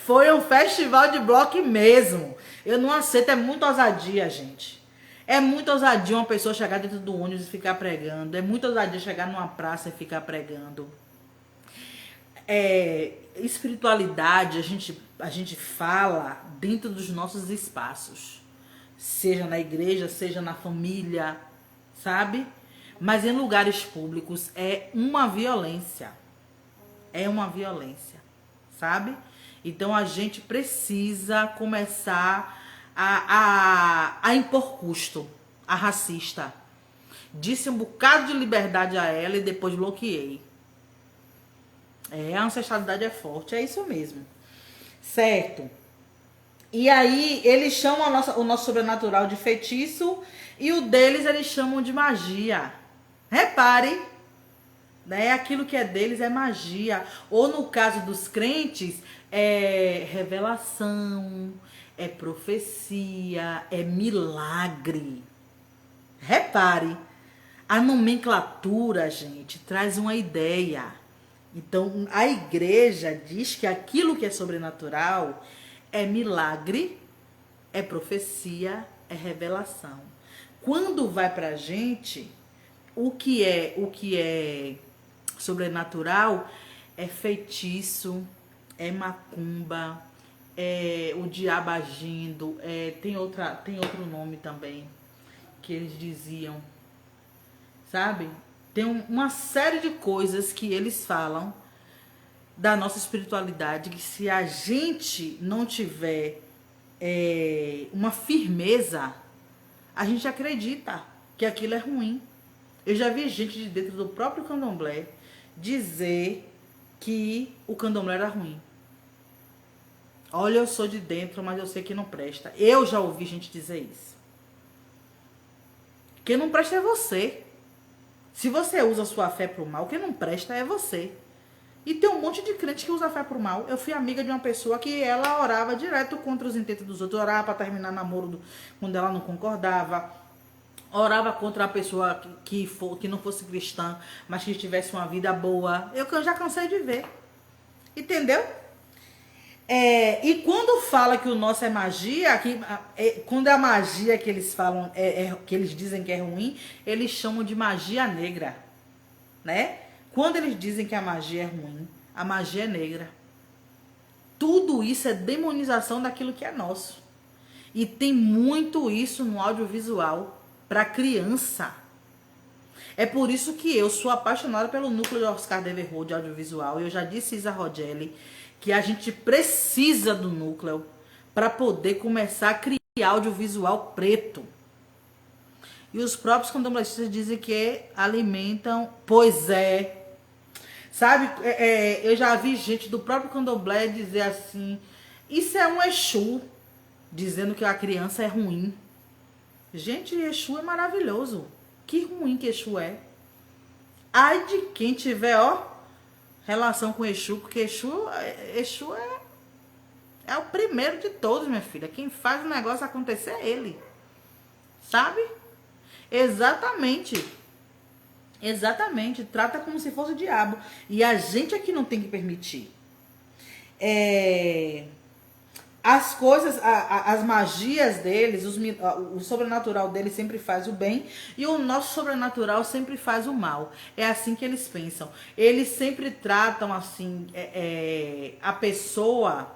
Foi um festival de bloco mesmo. Eu não aceito, é muita ousadia, gente. É muita ousadia uma pessoa chegar dentro do ônibus e ficar pregando. É muita ousadia chegar numa praça e ficar pregando. Espiritualidade, a gente fala dentro dos nossos espaços. Seja na igreja, seja na família, sabe? Mas em lugares públicos é uma violência. É uma violência, sabe? Então a gente precisa começar a impor custo a racista. Disse um bocado de liberdade a ela e depois bloqueei. A ancestralidade é forte, é isso mesmo. Certo? E aí eles chamam o nosso sobrenatural de feitiço e o deles eles chamam de magia. Repare, né? Aquilo que é deles é magia. Ou no caso dos crentes, é revelação, é profecia, é milagre. Repare, a nomenclatura, gente, traz uma ideia. Então, a igreja diz que aquilo que é sobrenatural é milagre, é profecia, é revelação. Quando vai pra gente, o que é sobrenatural é feitiço, é macumba, é o diabo agindo, tem outro nome também que eles diziam, sabe? Tem uma série de coisas que eles falam da nossa espiritualidade, que se a gente não tiver uma firmeza, a gente acredita que aquilo é ruim. Eu já vi gente de dentro do próprio candomblé dizer que o candomblé era ruim. Olha, eu sou de dentro, mas eu sei que não presta. Eu já ouvi gente dizer isso. Quem não presta é você. Se você usa a sua fé pro mal, quem não presta é você. E tem um monte de crente que usa a fé pro mal. Eu fui amiga de uma pessoa que ela orava direto contra os intentos dos outros. Orava para terminar namoro quando ela não concordava. Orava contra a pessoa que não fosse cristã, mas que tivesse uma vida boa. Eu já cansei de ver. Entendeu? E quando fala que o nosso é magia, quando é a magia que eles falam, que eles dizem que é ruim, eles chamam de magia negra, né? Quando eles dizem que a magia é ruim, a magia é negra. Tudo isso é demonização daquilo que é nosso. E tem muito isso no audiovisual para criança. É por isso que eu sou apaixonada pelo núcleo de Oscar Devereux de audiovisual. Eu já disse Isa Rogelli que a gente precisa do núcleo para poder começar a criar audiovisual preto. E os próprios candombléistas dizem que alimentam, pois é. Sabe, eu já vi gente do próprio candomblé dizer assim, isso é um Exu, dizendo que a criança é ruim. Gente, Exu é maravilhoso. Que ruim que Exu é. Ai de quem tiver, relação com Exu, porque Exu é o primeiro de todos, minha filha. Quem faz o negócio acontecer é ele. Sabe? Exatamente. Exatamente. Trata como se fosse o diabo. E a gente é que não tem que permitir. As coisas, as magias deles, o sobrenatural deles sempre faz o bem e o nosso sobrenatural sempre faz o mal. É assim que eles pensam. Eles sempre tratam assim a pessoa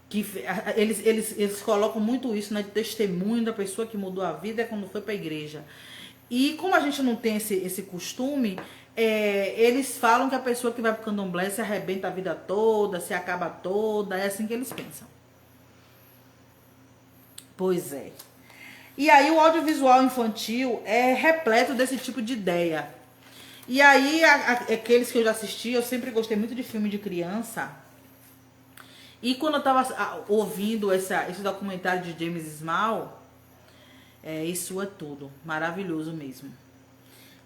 que eles colocam muito isso, né, de testemunho da pessoa que mudou a vida quando foi para a igreja. E como a gente não tem esse costume, eles falam que a pessoa que vai pro candomblé se arrebenta a vida toda, se acaba toda, é assim que eles pensam. Pois é. E aí o audiovisual infantil é repleto desse tipo de ideia. E aí, aqueles que eu já assisti, eu sempre gostei muito de filme de criança. E quando eu tava ouvindo esse documentário de James Small, isso é tudo, maravilhoso mesmo.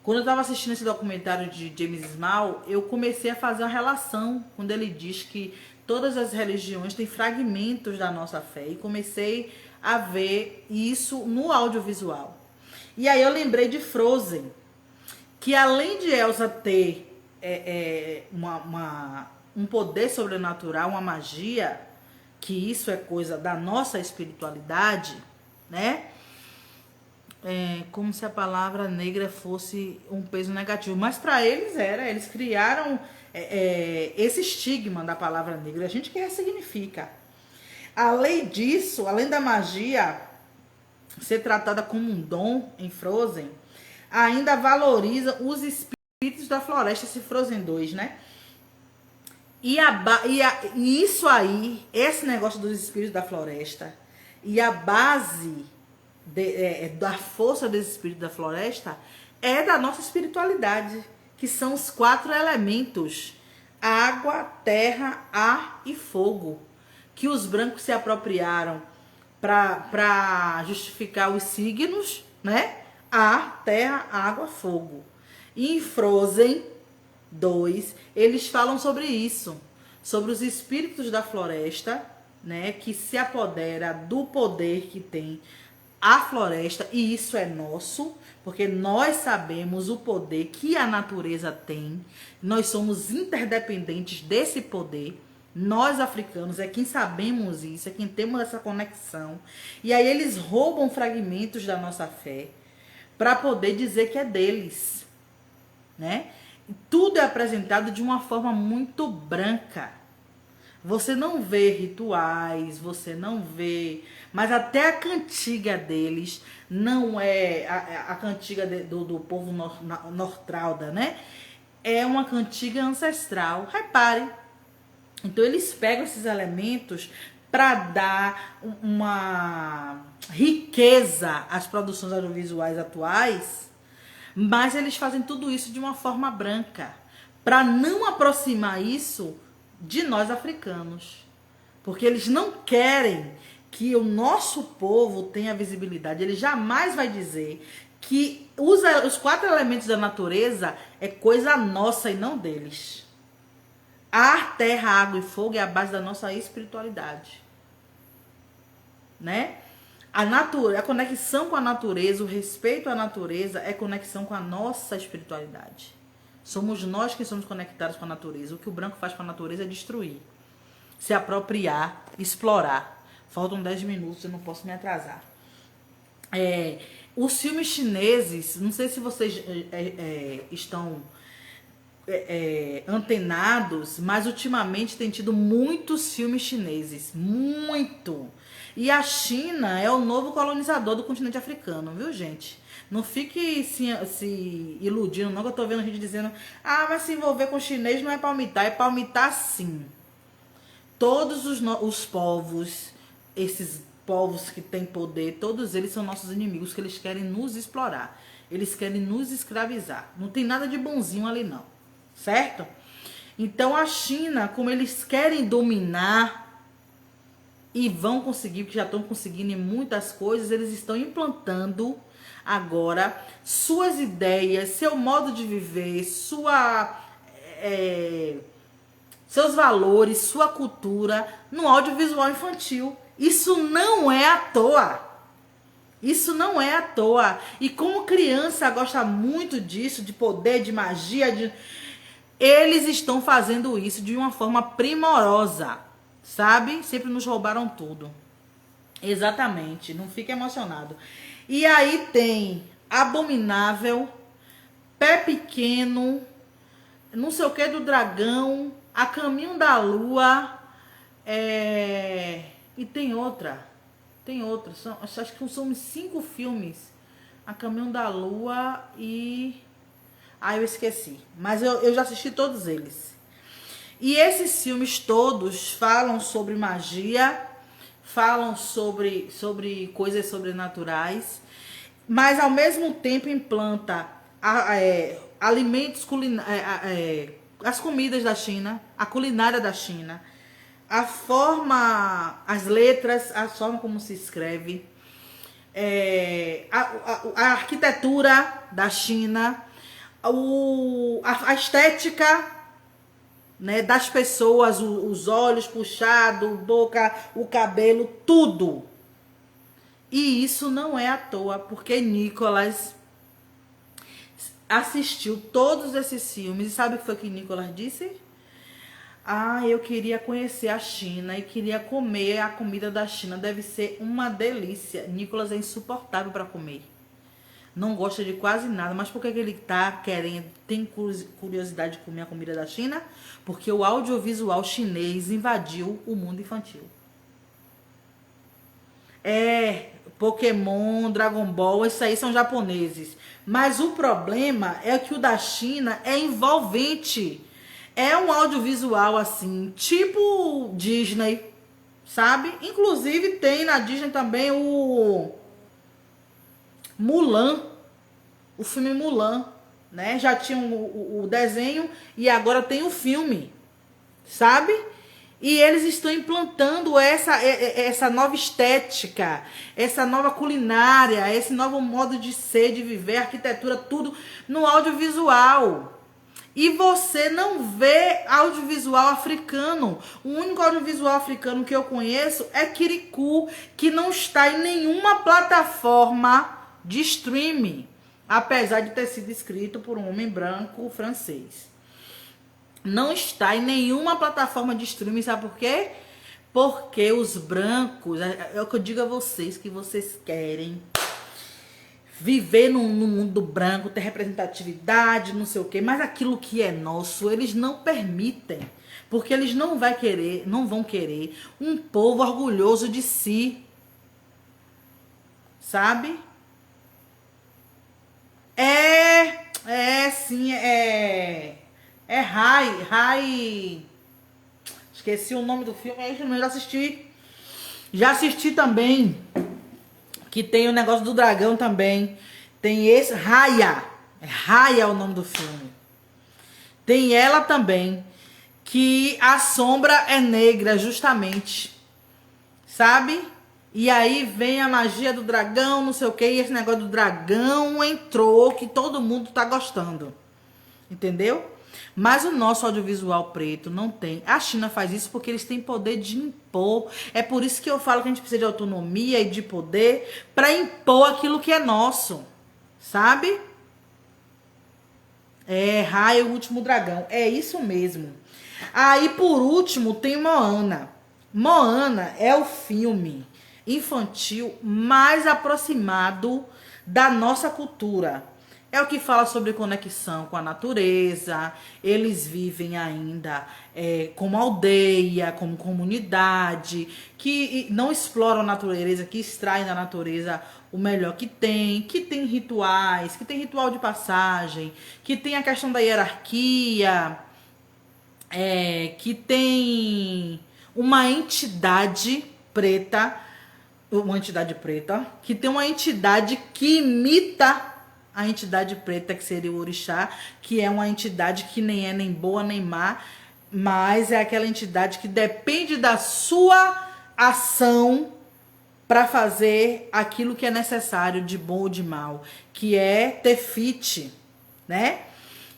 Quando eu estava assistindo esse documentário de James Small, eu comecei a fazer uma relação quando ele diz que todas as religiões têm fragmentos da nossa fé. E comecei a ver isso no audiovisual. E aí eu lembrei de Frozen, que além de Elsa ter um poder sobrenatural, uma magia, que isso é coisa da nossa espiritualidade, né? Como se a palavra negra fosse um peso negativo, mas para eles criaram esse estigma da palavra negra, a gente que ressignifica. Além disso, além da magia ser tratada como um dom em Frozen, ainda valoriza os espíritos da floresta, esse Frozen 2, né? E isso aí, esse negócio dos espíritos da floresta e a base da força desse espírito da floresta é da nossa espiritualidade, que são os 4 elementos: água, terra, ar e fogo, que os brancos se apropriaram para justificar os signos, né? Ar, terra, água, fogo. E em Frozen 2, eles falam sobre isso, sobre os espíritos da floresta, né? Que se apodera do poder que tem a floresta, e isso é nosso, porque nós sabemos o poder que a natureza tem, nós somos interdependentes desse poder, nós africanos é quem sabemos isso, é quem temos essa conexão, e aí eles roubam fragmentos da nossa fé para poder dizer que é deles, né? Tudo é apresentado de uma forma muito branca. Você não vê rituais, você não vê... Mas até a cantiga deles não é a cantiga do povo Nortralda, né? É uma cantiga ancestral. Repare. Então eles pegam esses elementos para dar uma riqueza às produções audiovisuais atuais, mas eles fazem tudo isso de uma forma branca, para não aproximar isso de nós africanos, porque eles não querem que o nosso povo tenha visibilidade. Ele jamais vai dizer que os 4 elementos da natureza é coisa nossa e não deles. Ar, terra, água e fogo é a base da nossa espiritualidade, né? A conexão com a natureza, o respeito à natureza é conexão com a nossa espiritualidade. Somos nós que somos conectados com a natureza. O que o branco faz com a natureza é destruir, se apropriar, explorar. Faltam 10 minutos, eu não posso me atrasar. Os filmes chineses, não sei se vocês estão antenados, mas ultimamente tem tido muitos filmes chineses. Muito! E a China é o novo colonizador do continente africano, viu, gente? Não fique se iludindo, não, que eu tô vendo gente dizendo: mas se envolver com chinês não é palmitar. É palmitar sim. Todos os povos, esses povos que têm poder, todos eles são nossos inimigos, que eles querem nos explorar. Eles querem nos escravizar. Não tem nada de bonzinho ali não, certo? Então a China, como eles querem dominar, e vão conseguir, porque já estão conseguindo em muitas coisas, eles estão implantando agora suas ideias, seu modo de viver, seus valores, sua cultura no audiovisual infantil. Isso não é à toa. Isso não é à toa. E como criança gosta muito disso, de poder, de magia, eles estão fazendo isso de uma forma primorosa, sabe? Sempre nos roubaram tudo. Exatamente, não fique emocionado. E aí tem Abominável, Pé Pequeno, não sei o que do Dragão, A Caminho da Lua, e tem outra, acho que são 5 filmes, A Caminho da Lua e... eu esqueci, mas eu já assisti todos eles. E esses filmes todos falam sobre magia, falam sobre coisas sobrenaturais, mas ao mesmo tempo implanta alimentos culinários, as comidas da China, a culinária da China, a forma, as letras, a forma como se escreve, a arquitetura da China, a estética, né, das pessoas, os olhos puxados, boca, o cabelo, tudo. E isso não é à toa, porque Nicolas assistiu todos esses filmes. E sabe o que foi que Nicolas disse? Ah, eu queria conhecer a China e queria comer a comida da China. Deve ser uma delícia. Nicolas é insuportável para comer. Não gosta de quase nada. Mas por que ele tá querendo, tem curiosidade de comer a comida da China? Porque o audiovisual chinês invadiu o mundo infantil. Pokémon, Dragon Ball, esses aí são japoneses. Mas o problema é que o da China é envolvente. É um audiovisual assim, tipo Disney, sabe? Inclusive tem na Disney também o Mulan, o filme Mulan, né? Já tinha o desenho e agora tem o filme, sabe? E eles estão implantando essa nova estética, essa nova culinária, esse novo modo de ser, de viver, arquitetura, tudo no audiovisual. E você não vê audiovisual africano. O único audiovisual africano que eu conheço é Kirikou, que não está em nenhuma plataforma de streaming, apesar de ter sido escrito por um homem branco francês. Não está em nenhuma plataforma de streaming, sabe por quê? Porque os brancos, é o que eu digo a vocês, que vocês querem viver no mundo branco, ter representatividade, não sei o quê, mas aquilo que é nosso, eles não permitem, porque eles não vão querer um povo orgulhoso de si, sabe? Esqueci o nome do filme, já assisti também, que tem o negócio do dragão também. Tem esse, Raya. Raya é o nome do filme. Tem ela também, que a sombra é negra, justamente. Sabe? E aí vem a magia do dragão, não sei o que, e esse negócio do dragão entrou, que todo mundo tá gostando. Entendeu? Mas o nosso audiovisual preto não tem. A China faz isso porque eles têm poder de impor. É por isso que eu falo que a gente precisa de autonomia e de poder para impor aquilo que é nosso. Sabe? Raya, o último dragão. É isso mesmo. Aí, por último, tem Moana. Moana é o filme infantil mais aproximado da nossa cultura. É o que fala sobre conexão com a natureza. Eles vivem ainda como aldeia, como comunidade, que não exploram a natureza, que extraem da natureza o melhor que tem rituais, que tem ritual de passagem, que tem a questão da hierarquia, que tem uma entidade preta, que tem uma entidade que imita a entidade preta, que seria o orixá, que é uma entidade que nem é nem boa nem má, mas é aquela entidade que depende da sua ação para fazer aquilo que é necessário de bom ou de mal, que é Tefiti, né?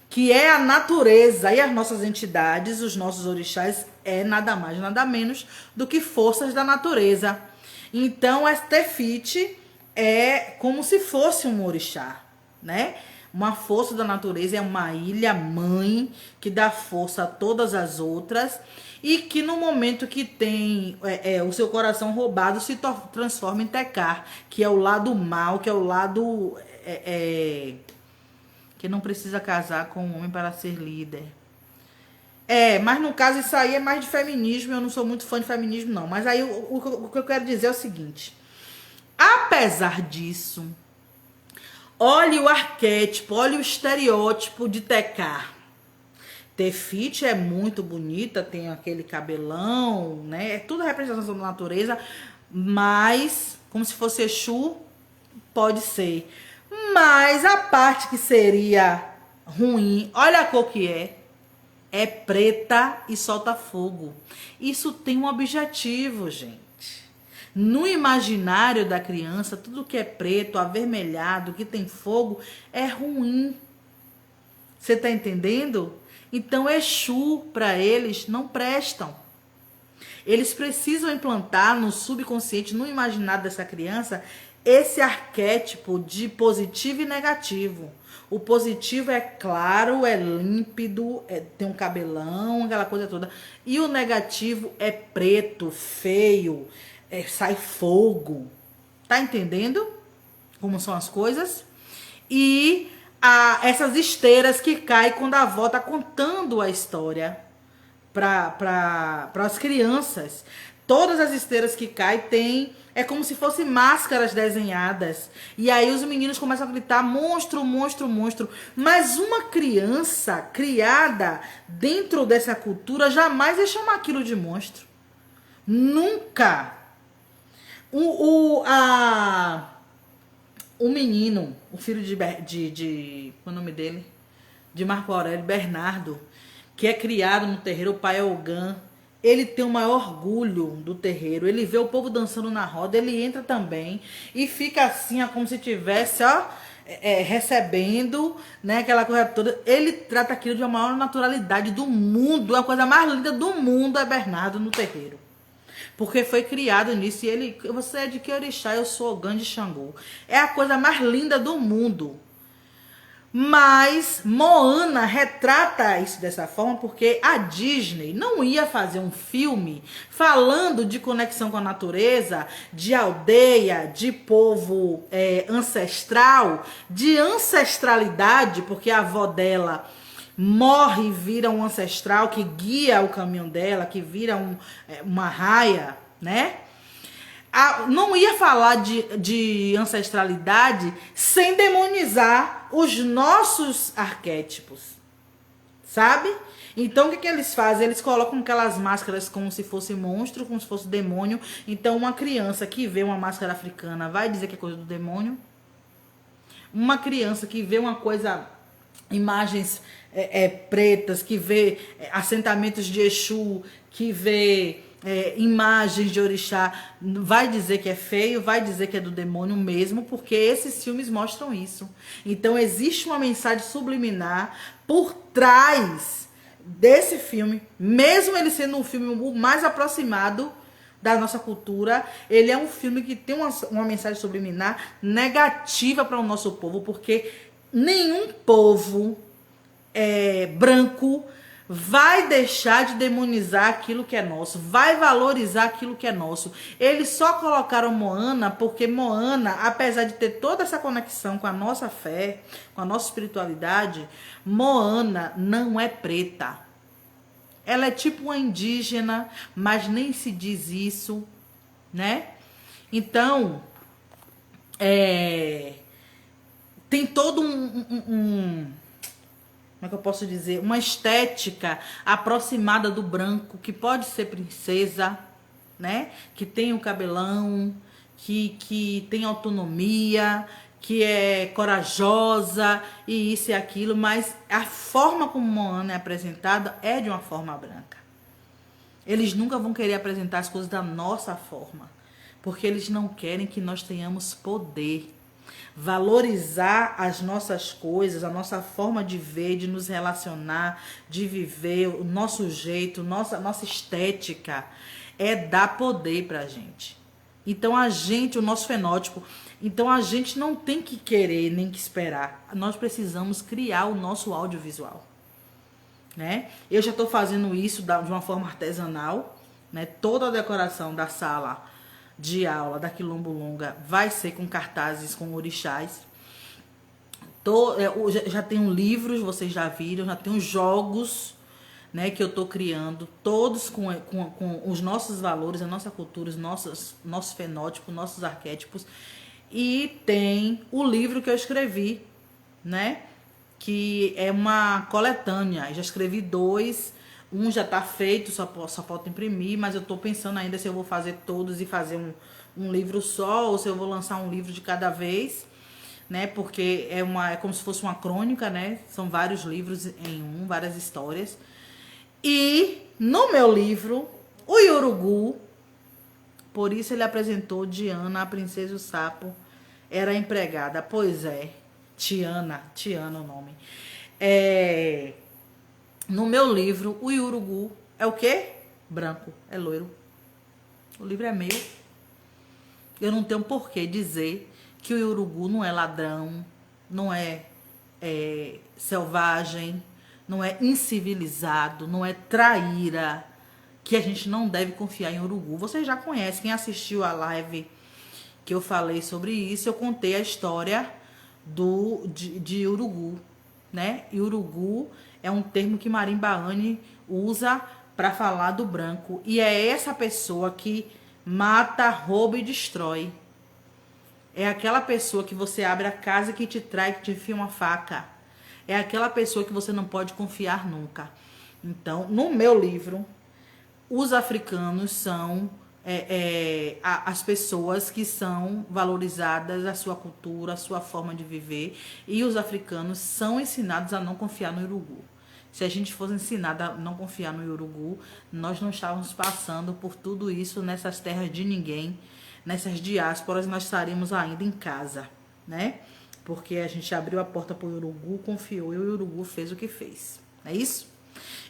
Que é a natureza, e as nossas entidades, os nossos orixás, é nada mais, nada menos do que forças da natureza. Então, a Tefiti é como se fosse um orixá, né? Uma força da natureza, é uma ilha mãe que dá força a todas as outras e que no momento que tem o seu coração roubado se transforma em Tekar, que é o lado mal, que é o lado que não precisa casar com um homem para ser líder. Mas no caso isso aí é mais de feminismo, eu não sou muito fã de feminismo não, mas aí o que eu quero dizer é o seguinte: apesar disso, olhe o arquétipo, olhe o estereótipo de Tekar. Tefiti é muito bonita, tem aquele cabelão, né? É tudo representação da natureza, mas como se fosse Exu, pode ser. Mas a parte que seria ruim, olha a cor que é. é preta e solta fogo. Isso tem um objetivo, gente. No imaginário da criança, tudo que é preto, avermelhado, que tem fogo, é ruim. Você tá entendendo? Então, Exu, para eles, não prestam. Eles precisam implantar no subconsciente, no imaginário dessa criança, esse arquétipo de positivo e negativo. O positivo é claro, é límpido, tem um cabelão, aquela coisa toda. E o negativo é preto, feio, sai fogo. Tá entendendo como são as coisas? E essas esteiras que caem quando a avó tá contando a história para as crianças. Todas as esteiras que caem é como se fossem máscaras desenhadas. E aí os meninos começam a gritar monstro, monstro, monstro. Mas uma criança criada dentro dessa cultura jamais vai chamar aquilo de monstro. Nunca. O menino, o filho qual é o nome dele? De Marco Aurélio, Bernardo, que é criado no terreiro, o pai é Ogã. Ele tem o maior orgulho do terreiro. Ele vê o povo dançando na roda, ele entra também e fica assim, como se tivesse, recebendo, né, aquela coisa toda. Ele trata aquilo de uma maior naturalidade do mundo. A coisa mais linda do mundo é Bernardo no terreiro. Porque foi criado nisso. E ele, você é de que orixá? Eu sou Ogã de Xangô. É a coisa mais linda do mundo. Mas Moana retrata isso dessa forma porque a Disney não ia fazer um filme falando de conexão com a natureza, de aldeia, de povo ancestral, de ancestralidade, porque a avó dela morre e vira um ancestral que guia o caminho dela, que vira uma raia, né? Não ia falar de ancestralidade sem demonizar os nossos arquétipos, sabe? Então o que eles fazem? Eles colocam aquelas máscaras como se fosse monstro, como se fosse demônio. Então uma criança que vê uma máscara africana vai dizer que é coisa do demônio. Uma criança que vê uma coisa, imagens pretas, que vê assentamentos de Exu, que vê imagens de orixá, vai dizer que é feio, vai dizer que é do demônio mesmo, porque esses filmes mostram isso. Então existe uma mensagem subliminar por trás desse filme, mesmo ele sendo um filme o mais aproximado da nossa cultura, ele é um filme que tem uma mensagem subliminar negativa para o nosso povo, porque nenhum povo branco vai deixar de demonizar aquilo que é nosso, vai valorizar aquilo que é nosso. Eles só colocaram Moana porque Moana, apesar de ter toda essa conexão com a nossa fé, com a nossa espiritualidade, Moana não é preta. Ela é tipo uma indígena, mas nem se diz isso, né? Então, tem todo como é que eu posso dizer? Uma estética aproximada do branco, que pode ser princesa, né? Que tem o cabelão, que tem autonomia, que é corajosa e isso e aquilo, mas a forma como Moana é apresentada é de uma forma branca. Eles nunca vão querer apresentar as coisas da nossa forma, porque eles não querem que nós tenhamos poder. Valorizar as nossas coisas, a nossa forma de ver, de nos relacionar, de viver, o nosso jeito, nossa estética, é dar poder pra gente. Então o nosso fenótipo, então a gente não tem que querer nem que esperar. Nós precisamos criar o nosso audiovisual, né? Eu já estou fazendo isso de uma forma artesanal, né? Toda a decoração da sala de aula da Quilombulonga vai ser com cartazes com orixás. Já tenho livros, vocês já viram, já tenho jogos, né, que eu tô criando, todos com os nossos valores, a nossa cultura, nosso fenótipo, nossos arquétipos. E tem o livro que eu escrevi, né, que é uma coletânea. Eu já escrevi 2. Um já tá feito, só falta imprimir, mas eu tô pensando ainda se eu vou fazer todos e fazer um livro só, ou se eu vou lançar um livro de cada vez, né? Porque é como se fosse uma crônica, né? São vários livros em várias histórias. E no meu livro, o Urugu, por isso ele apresentou Diana, a princesa e o sapo, era empregada. Pois é, Tiana o nome. No meu livro, o Urugu é o quê? Branco, é loiro. O livro é meu. Eu não tenho por que dizer que o Urugu não é ladrão, não é selvagem, não é incivilizado, não é traíra, que a gente não deve confiar em urugu. Vocês já conhecem, quem assistiu a live que eu falei sobre isso, eu contei a história de urugu, né? E urugu é um termo que Marimbaane usa para falar do branco. E é essa pessoa que mata, rouba e destrói. É aquela pessoa que você abre a casa que te trai, que te enfia uma faca. É aquela pessoa que você não pode confiar nunca. Então, no meu livro, os africanos são as pessoas que são valorizadas, a sua cultura, a sua forma de viver. E os africanos são ensinados a não confiar no urugu. Se a gente fosse ensinado a não confiar no urugu, nós não estávamos passando por tudo isso nessas terras de ninguém, nessas diásporas, nós estaríamos ainda em casa, né? Porque a gente abriu a porta para o urugu, confiou e o urugu fez o que fez. É isso?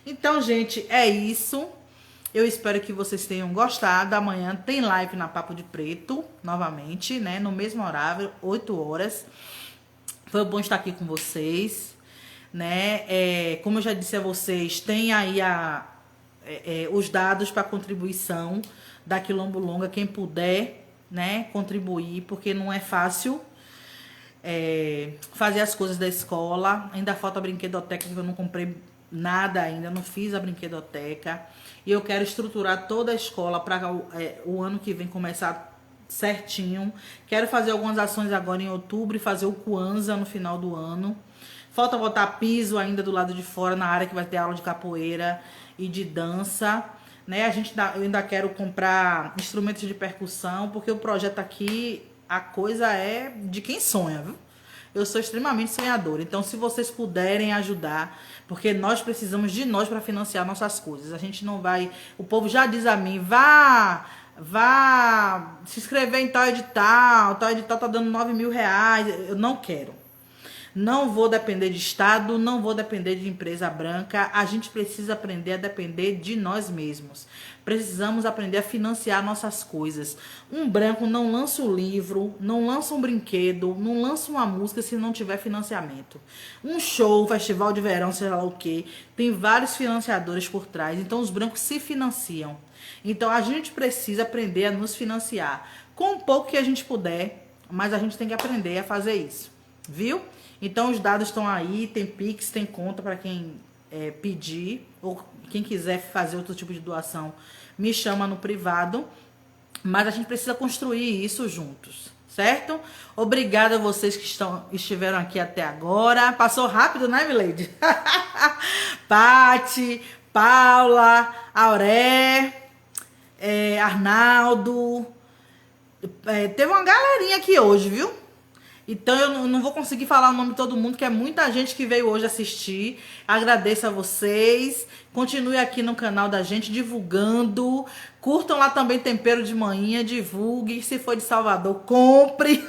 Então, gente, é isso. Eu espero que vocês tenham gostado. Amanhã tem live na Papo de Preto, novamente, né? No mesmo horário, 8 horas. Foi bom estar aqui com vocês, né? Como eu já disse a vocês, tem aí os dados para contribuição da Quilombo Longa, quem puder, né, contribuir, porque não é fácil fazer as coisas da escola. Ainda falta a brinquedoteca, que eu não comprei nada ainda, não fiz a brinquedoteca. E eu quero estruturar toda a escola para o ano que vem começar certinho. Quero fazer algumas ações agora em outubro e fazer o Kwanzaa no final do ano. Falta botar piso ainda do lado de fora, na área que vai ter aula de capoeira e de dança, né? Eu ainda quero comprar instrumentos de percussão, porque o projeto aqui, a coisa é de quem sonha, viu? Eu sou extremamente sonhadora. Então, se vocês puderem ajudar, porque nós precisamos de nós para financiar nossas coisas. A gente não vai... O povo já diz a mim, vá se inscrever em tal edital tá dando 9 mil reais. Eu não quero. Não vou depender de Estado, não vou depender de empresa branca. A gente precisa aprender a depender de nós mesmos. Precisamos aprender a financiar nossas coisas. Um branco não lança um livro, não lança um brinquedo, não lança uma música se não tiver financiamento. Um show, festival de verão, sei lá o quê, tem vários financiadores por trás. Então os brancos se financiam. Então a gente precisa aprender a nos financiar. Com o pouco que a gente puder, mas a gente tem que aprender a fazer isso. Viu? Então os dados estão aí, tem Pix, tem conta para quem pedir, ou quem quiser fazer outro tipo de doação, me chama no privado. Mas a gente precisa construir isso juntos, certo? Obrigada a vocês que estiveram aqui até agora. Passou rápido, né, Milady? Pati, Paula, Auré, Arnaldo. Teve uma galerinha aqui hoje, viu? Então eu não vou conseguir falar o nome de todo mundo, que é muita gente que veio hoje assistir. Agradeço a vocês. Continue aqui no canal da gente, divulgando. Curtam lá também Tempero de Manhã, divulgue. Se for de Salvador, compre.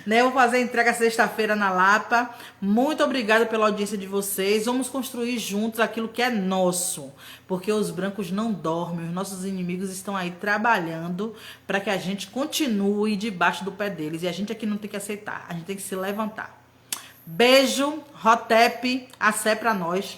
Né? Eu vou fazer a entrega sexta-feira na Lapa. Muito obrigada pela audiência de vocês. Vamos construir juntos aquilo que é nosso. Porque os brancos não dormem. Os nossos inimigos estão aí trabalhando para que a gente continue debaixo do pé deles. E a gente aqui não tem que aceitar. A gente tem que se levantar. Beijo, Rotep, Assé pra nós.